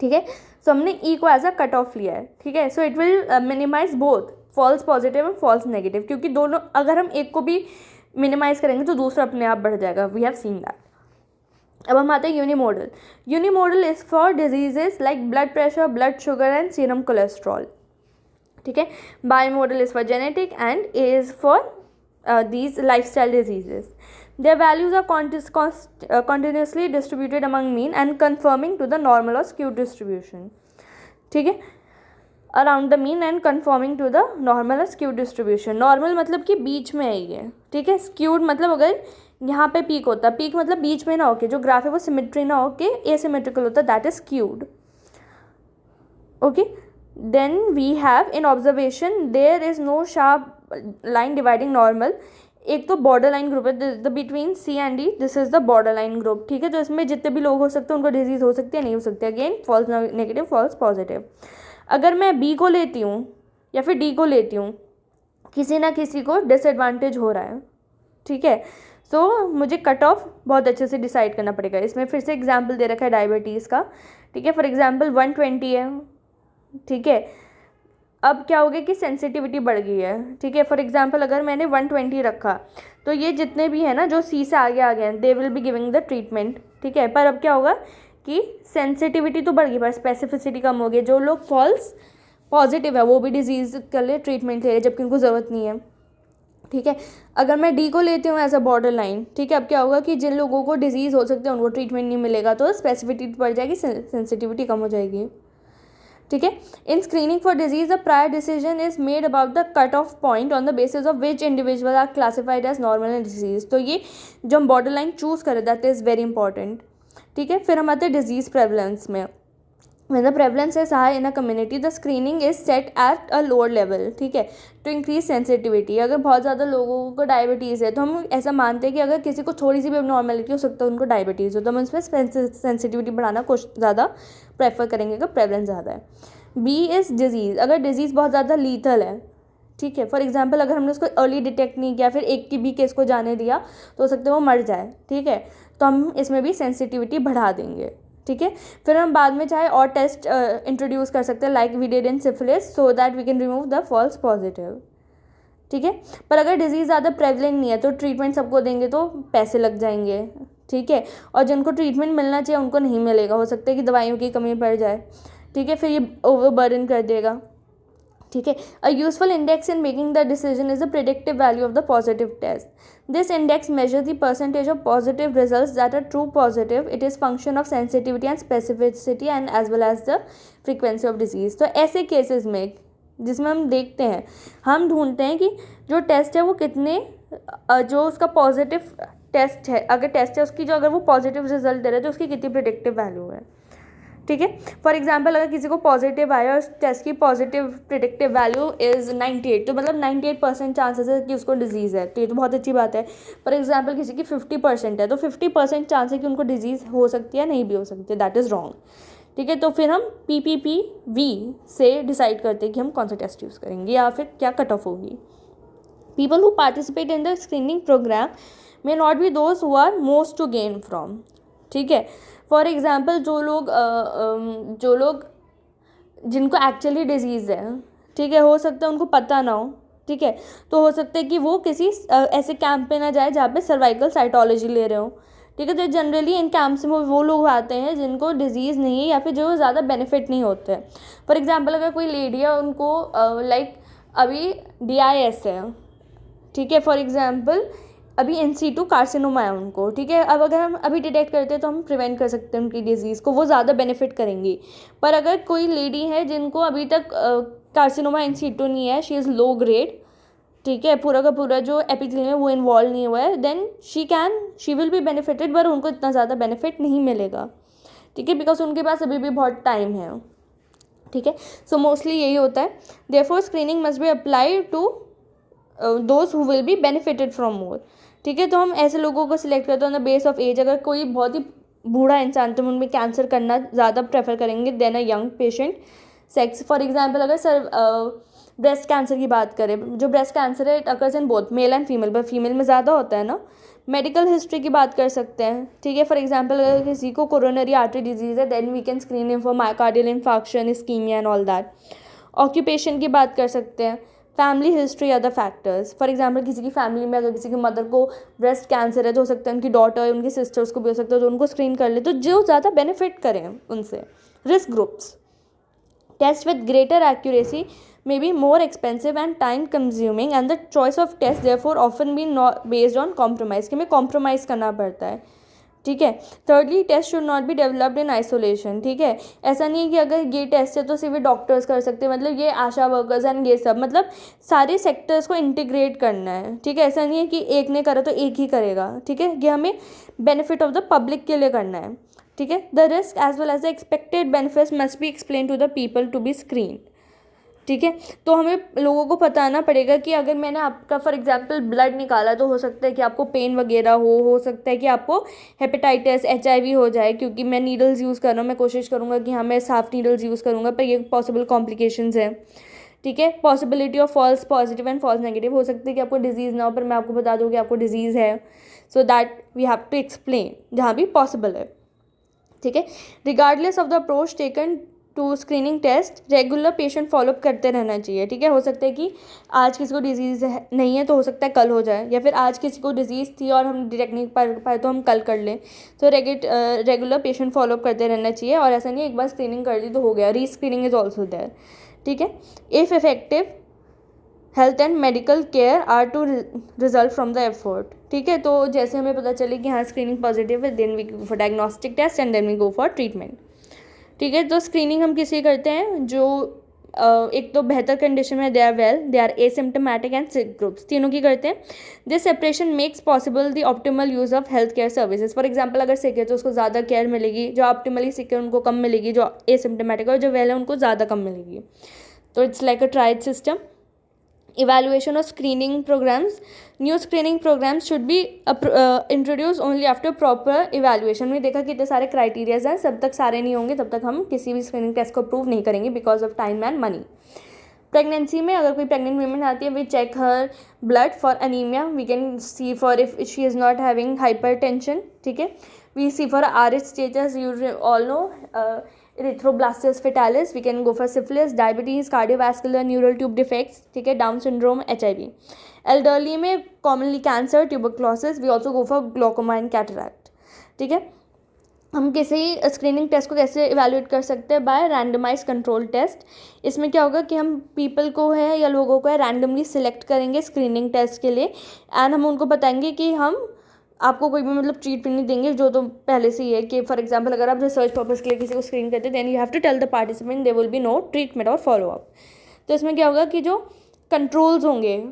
ठीक है। सो हमने ई को एज अ कट ऑफ लिया है, ठीक है। So it will minimise both false positive and false negative, क्योंकि दोनों अगर हम एक को भी मिनिमाइज करेंगे तो दूसरा अपने आप बढ़ जाएगा। We have seen that. अब हम आते हैं unimodal. Unimodal is for diseases like blood pressure, blood sugar and serum cholesterol, ठीक है। Bimodal is for genetic and a is for these lifestyle diseases. Their values are continuously distributed among mean and conforming to the normal or skewed distribution, ठीक है। Around the mean and confirming to the normal और skewed distribution. Normal मतलब कि बीच में है ये, ठीक है। स्क्यूड मतलब अगर यहाँ पे पीक होता, पीक मतलब बीच में ना होके जो ग्राफ है वो सिमेट्री ना होके एसिमेट्रिकल होता, that is skewed, okay. Then we have in observation there is no sharp line dividing normal. एक तो बॉर्डर लाइन ग्रुप है the between C and D, this is the border line group, ठीक है। तो इसमें जितने भी लोग हो सकते हैं उनको डिजीज हो सकती है, नहीं हो सकती, again false negative false positive. अगर मैं बी को लेती हूँ या फिर डी को लेती हूँ, किसी ना किसी को डिसएडवांटेज हो रहा है, ठीक है। सो मुझे कट ऑफ बहुत अच्छे से डिसाइड करना पड़ेगा। इसमें फिर से एग्जांपल दे रखा है डायबिटीज़ का, ठीक है। फॉर एग्जांपल 120 है, ठीक है। अब क्या हो गया कि सेंसिटिविटी बढ़ गई है, ठीक है। फॉर एग्जांपल अगर मैंने 120 रखा तो ये जितने भी हैं ना जो सी से आगे आ गए हैं they will be giving the treatment, ठीक है। पर अब क्या होगा कि सेंसिटिविटी तो बढ़ गई पर स्पेसिफिसिटी कम हो गई। जो लोग फॉल्स पॉजिटिव है वो भी डिजीज़ के लिए ट्रीटमेंट ले रहे हैं जबकि उनको ज़रूरत नहीं है, ठीक है। अगर मैं डी को लेती हूँ एज अ बॉर्डर लाइन, ठीक है। अब क्या होगा कि जिन लोगों को डिजीज़ हो सकते हैं उनको ट्रीटमेंट नहीं मिलेगा तो स्पेसिफिसिटी बढ़ जाएगी, सेंसिटिविटी कम हो जाएगी, ठीक है। In screening for disease the prior decision is made about the cut off point on the basis of which individual are classified as normal and disease. तो ये जो हम बॉर्डर लाइन चूज़ करें दैट इज़ वेरी इंपॉर्टेंट, ठीक है। फिर हम आते हैं डिजीज प्रेवलेंस में। When the prevalence is high in a community, the screening is set at a lower level, ठीक है, to increase sensitivity। अगर बहुत ज़्यादा लोगों को डायबिटीज़ है तो हम ऐसा मानते हैं कि अगर किसी को थोड़ी सी भी नॉर्मेलिटी हो सकता है उनको डायबिटीज़ हो, तो हम इसमें सेंसिटिविटी बढ़ाना कुछ ज़्यादा प्रेफर करेंगे अगर प्रेवलेंस ज़्यादा है। बी इज़ डिजीज़, अगर डिजीज़ बहुत ज़्यादा लीथल है, ठीक है। फॉर एग्जाम्पल अगर हमने उसको अर्ली डिटेक्ट नहीं किया, फिर एक की भी केस को जाने दिया तो हो सकता है वो मर जाए, ठीक है। तो हम इसमें भी सेंसिटिविटी बढ़ा देंगे, ठीक है। फिर हम बाद में चाहे और टेस्ट इंट्रोड्यूस कर सकते हैं like we did in syphilis so that we can remove the false positive, ठीक है। पर अगर डिजीज़ ज़्यादा प्रेवलेंट नहीं है तो ट्रीटमेंट सबको देंगे तो पैसे लग जाएंगे, ठीक है। और जिनको ट्रीटमेंट मिलना चाहिए उनको नहीं मिलेगा, हो सकता है कि दवाइयों की कमी पड़ जाए, ठीक है। फिर ये ओवर बर्डन कर देगा, ठीक है. A useful index in making the decision is the predictive value of the positive test. This index measure the percentage of positive results that are true positive. It is function of sensitivity and specificity and as well as the frequency of disease. तो ऐसे cases में जिसमें हम देखते हैं, हम ढूंढते हैं कि जो टेस्ट है वो कितने जो उसका पॉजिटिव टेस्ट है, अगर टेस्ट है उसकी जो अगर वो पॉजिटिव रिजल्ट दे रहा है तो उसकी कितनी प्रिडिक्टिव वैल्यू है. ठीक है. फॉर एग्जाम्पल अगर किसी को पॉजिटिव आया और टेस्ट की पॉजिटिव प्रिडिक्टिव वैल्यू इज़ 98, तो मतलब 98% चांसेस है कि उसको डिजीज़ है, तो ये तो बहुत अच्छी बात है. फॉर एग्जाम्पल किसी की 50% है, तो 50% चांस है कि उनको डिजीज़ हो सकती है, नहीं भी हो सकती है. That is wrong. ठीक है. तो फिर हम PPPV से डिसाइड करते हैं कि हम कौन सा टेस्ट यूज़ करेंगे या फिर क्या कट ऑफ होगी. People who participate in the screening programme may not be those who are most to gain from. ठीक है. फॉर एग्ज़ाम्पल जो लोग जिनको एक्चुअली डिजीज़ है, ठीक है, हो सकता है उनको पता ना हो. ठीक है. तो हो सकता है कि वो किसी ऐसे कैंप पे ना जाए जहाँ पे सर्वाइकल साइटोलॉजी ले रहे हो. ठीक है. तो जनरली इन कैंप्स में वो लोग आते हैं जिनको डिजीज़ नहीं है या फिर जो ज़्यादा बेनिफिट नहीं होते हैं. फॉर एग्ज़ाम्पल अगर कोई लेडी है, उनको लाइक अभी DIS है. ठीक है. फॉर एग्ज़ाम्पल अभी NC2 कार्सिनोमा है उनको. ठीक है. अब अगर हम अभी डिटेक्ट करते हैं तो हम प्रिवेंट कर सकते हैं उनकी डिजीज़ को, वो ज़्यादा बेनिफिट करेंगी. पर अगर कोई लेडी है जिनको अभी तक कार्सिनोमा NC2 नहीं है, शी इज़ लो ग्रेड, ठीक है, पूरा का पूरा जो एपिथेलियम है वो इन्वॉल्व नहीं हुआ है, then she will be benefited, पर उनको इतना ज़्यादा बेनिफिट नहीं मिलेगा. ठीक है. बिकॉज उनके पास अभी भी बहुत टाइम है. ठीक है. सो मोस्टली यही होता है. Therefore screening must be applied to those who will be benefited from more. ठीक है. तो हम ऐसे लोगों को सिलेक्ट करते हैं on the base of age. अगर कोई बहुत ही बूढ़ा इंसान तो हम उनमें कैंसर करना ज़्यादा प्रेफर करेंगे then a young patient. Sex, for example अगर ब्रेस्ट कैंसर की बात करें, जो ब्रेस्ट कैंसर है it occurs in both male and female, पर फीमेल में ज़्यादा होता है ना. मेडिकल हिस्ट्री की बात कर सकते हैं. ठीक है. फॉर एग्जांपल अगर किसी को कोरोनरी आर्टरी डिजीज़ है, then we can screen him for myocardial infarction, ischaemia and all that. Occupation की बात कर सकते हैं. Family history, other factors. For example किसी की फैमिली में अगर किसी की मदर को ब्रेस्ट कैंसर है तो हो सकता है उनकी डॉटर, उनकी सिस्टर्स को भी हो सकता है, तो उनको स्क्रीन कर ले, तो जो ज़्यादा बेनिफिट करें उनसे. Risk groups. Test with greater accuracy may be more expensive and time consuming and the choice of test therefore often be not based on compromise, कि हमें compromise करना पड़ता है. ठीक है. thirdly, test should not be developed in isolation. ठीक है. ऐसा नहीं है कि अगर ये टेस्ट है तो सिर्फ डॉक्टर्स कर सकते हैं, मतलब ये आशा वर्कर्स एंड ये सब, मतलब सारे सेक्टर्स को इंटीग्रेट करना है. ठीक है. ऐसा नहीं है कि एक ने करा तो एक ही करेगा. ठीक है. ये हमें बेनिफिट ऑफ द पब्लिक के लिए करना है. ठीक है. The risk as well as the expected benefits must be explain to the people to be screen. ठीक है. तो हमें लोगों को बताना पड़ेगा कि अगर मैंने आपका फॉर एग्जांपल ब्लड निकाला तो हो सकता है कि आपको पेन वगैरह हो सकता है कि आपको हेपेटाइटिस HIV हो जाए, क्योंकि मैं नीडल्स यूज़ कर रहा हूँ. मैं कोशिश करूँगा कि हाँ मैं साफ नीडल्स यूज़ करूँगा, पर ये पॉसिबल कॉम्प्लिकेशंस है. ठीक है. Possibility of false positive and false negative. हो सकता है कि आपको डिजीज़ ना हो पर मैं आपको बता दूँ कि आपको डिजीज़ है. So that we have to explain जहाँ भी पॉसिबल है. ठीक है. Regardless of the approach taken to screening test, regular patient follow up करते रहना चाहिए. ठीक है. हो सकता है कि आज किसी को डिजीज़ नहीं है तो हो सकता है कल हो जाए, या फिर आज किसी को डिजीज़ थी और हम डिटेक्ट नहीं कर पाए तो हम कल कर लें. तो रेगुलर पेशेंट फॉलोअप करते रहना चाहिए. और ऐसा नहीं एक बार स्क्रीनिंग कर दी तो हो गया. री स्क्रीनिंग इज ऑल्सो देयर. ठीक है. If effective health and medical care are to result from the effort. ठीक है. तो जैसे हमें पता चले कि हाँ स्क्रीनिंग पॉजिटिव है, then we go for diagnostic test and then we go for treatment. ठीक है. तो स्क्रीनिंग हम किसी करते हैं जो एक तो बेहतर कंडीशन में, they are well, they are asymptomatic and sick groups, तीनों की करते हैं. This separation makes possible the optimal use of health care services. For example अगर सिक है तो उसको ज़्यादा केयर मिलेगी, जो ऑप्टिमली सिक है उनको कम मिलेगी, जो एसिम्टोमेटिक और जो वेल है उनको ज़्यादा कम मिलेगी. तो it's like a tried system. Evaluation of screening programs. New screening programs should be introduced only after proper evaluation. हमने देखा कितने सारे क्राइटेरियाज हैं, सब तक सारे नहीं होंगे तब तक हम किसी भी स्क्रीनिंग टेस्ट को अप्रूव नहीं करेंगे because of time and money. Pregnancy में अगर कोई प्रेग्नेंट वीमेन आती है, we check her blood for anaemia. We can see for if she is not having hypertension. ठीक है. We see for RH status. You all know erythroblastus fetalis. We can go for syphilis, diabetes, cardiovascular, neural tube defects. ठीक है. Down syndrome, HIV. Elderly में commonly cancer, tuberculosis. We also go for glaucoma and cataract. ठीक है. हम किसी screening test को कैसे evaluate कर सकते हैं? By randomise control test. इसमें क्या होगा कि हम पीपल को है या लोगों को है रैंडमली सिलेक्ट करेंगे स्क्रीनिंग टेस्ट के लिए, एंड हम उनको बताएंगे कि हम आपको कोई भी मतलब ट्रीटमेंट नहीं देंगे, जो तो पहले से ही है कि फॉर एग्जांपल अगर आप रिसर्च पर्पज़ के लिए किसी को स्क्रीन करते हैं, then you have to tell the participant there will be no treatment और फॉलो अप। तो इसमें क्या होगा कि जो कंट्रोल्स होंगे,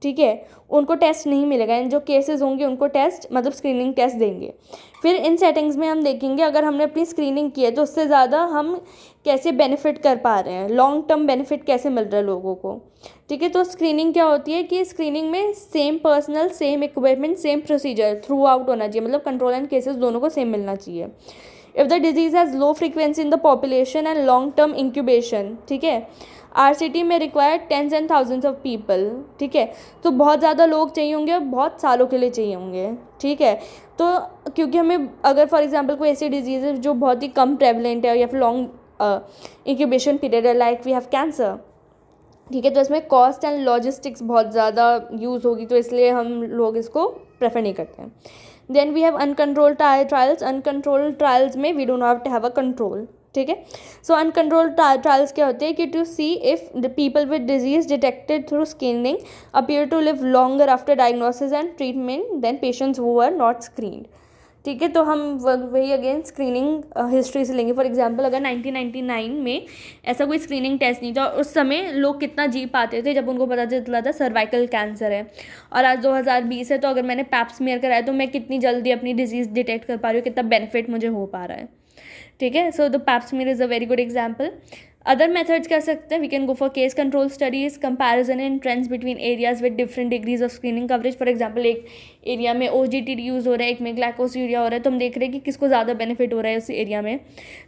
ठीक है, उनको टेस्ट नहीं मिलेगा, इन जो केसेस होंगे उनको टेस्ट मतलब स्क्रीनिंग टेस्ट देंगे। फिर इन सेटिंग्स में हम देखेंगे अगर हमने अपनी स्क्रीनिंग की है तो उससे ज़्यादा हम कैसे बेनिफिट कर पा रहे हैं, लॉन्ग टर्म बेनिफिट कैसे मिल रहा है लोगों को, ठीक है। तो स्क्रीनिंग क्या होती है कि स्क्रीनिंग में same personal, same equipment, same procedure through out होना चाहिए, मतलब कंट्रोल एंड केसेस दोनों को सेम मिलना चाहिए। If the disease has low frequency in the population and long term incubation, ठीक है, RCT में required tens and thousands of people, ठीक है। तो बहुत ज़्यादा लोग चाहिए होंगे, बहुत सालों के लिए चाहिए होंगे, ठीक है। तो क्योंकि हमें अगर फॉर एग्जांपल कोई ऐसी डिजीज़ है जो बहुत ही कम प्रेवलेंट है या फिर लॉन्ग इंक्यूबेशन पीरियड है, लाइक वी हैव कैंसर, ठीक है, तो इसमें कॉस्ट एंड लॉजिस्टिक्स बहुत ज़्यादा यूज़ होगी, तो इसलिए हम लोग इसको प्रेफर नहीं करते हैं। Then we have uncontrolled trials. Uncontrolled trials में we do not have a control, ठीक है। सो अनकंट्रोल्ड ट्रायल्स क्या होते हैं कि to see if the people with disease detected through screening appear to live longer after diagnosis and treatment than patients who are not screened, ठीक है। तो हम वही अगेन स्क्रीनिंग हिस्ट्री से लेंगे। फॉर एग्जांपल अगर 1999 में ऐसा कोई स्क्रीनिंग टेस्ट नहीं था, उस समय लोग कितना जी पाते थे जब उनको पता चला था सर्वाइकल कैंसर है, और आज 2020 है, तो अगर मैंने पैप स्मीयर कराया तो मैं कितनी जल्दी अपनी डिजीज़ डिटेक्ट कर पा रही हूँ, कितना बेनिफिट मुझे हो पा रहा है, ठीक है। So the pap smear is a very good example. Other methods कर सकते हैं, we can go for case control studies, comparison in trends between areas with different degrees of screening coverage. For example एक area में OGTT use हो रहा है, एक में ग्लाइकोस्यूरिया हो रहा है, तो हम देख रहे हैं कि किसको ज़्यादा बेनिफिट हो रहा है उस एरिया में।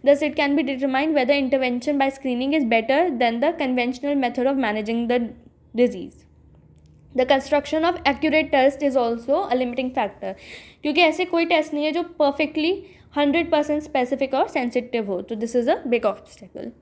Thus it can be determined whether intervention by screening is better than the conventional method of managing the disease. The construction of accurate test is also a limiting factor, क्योंकि ऐसे कोई test नहीं है जो perfectly 100% specific और sensitive हो, तो this is a big obstacle.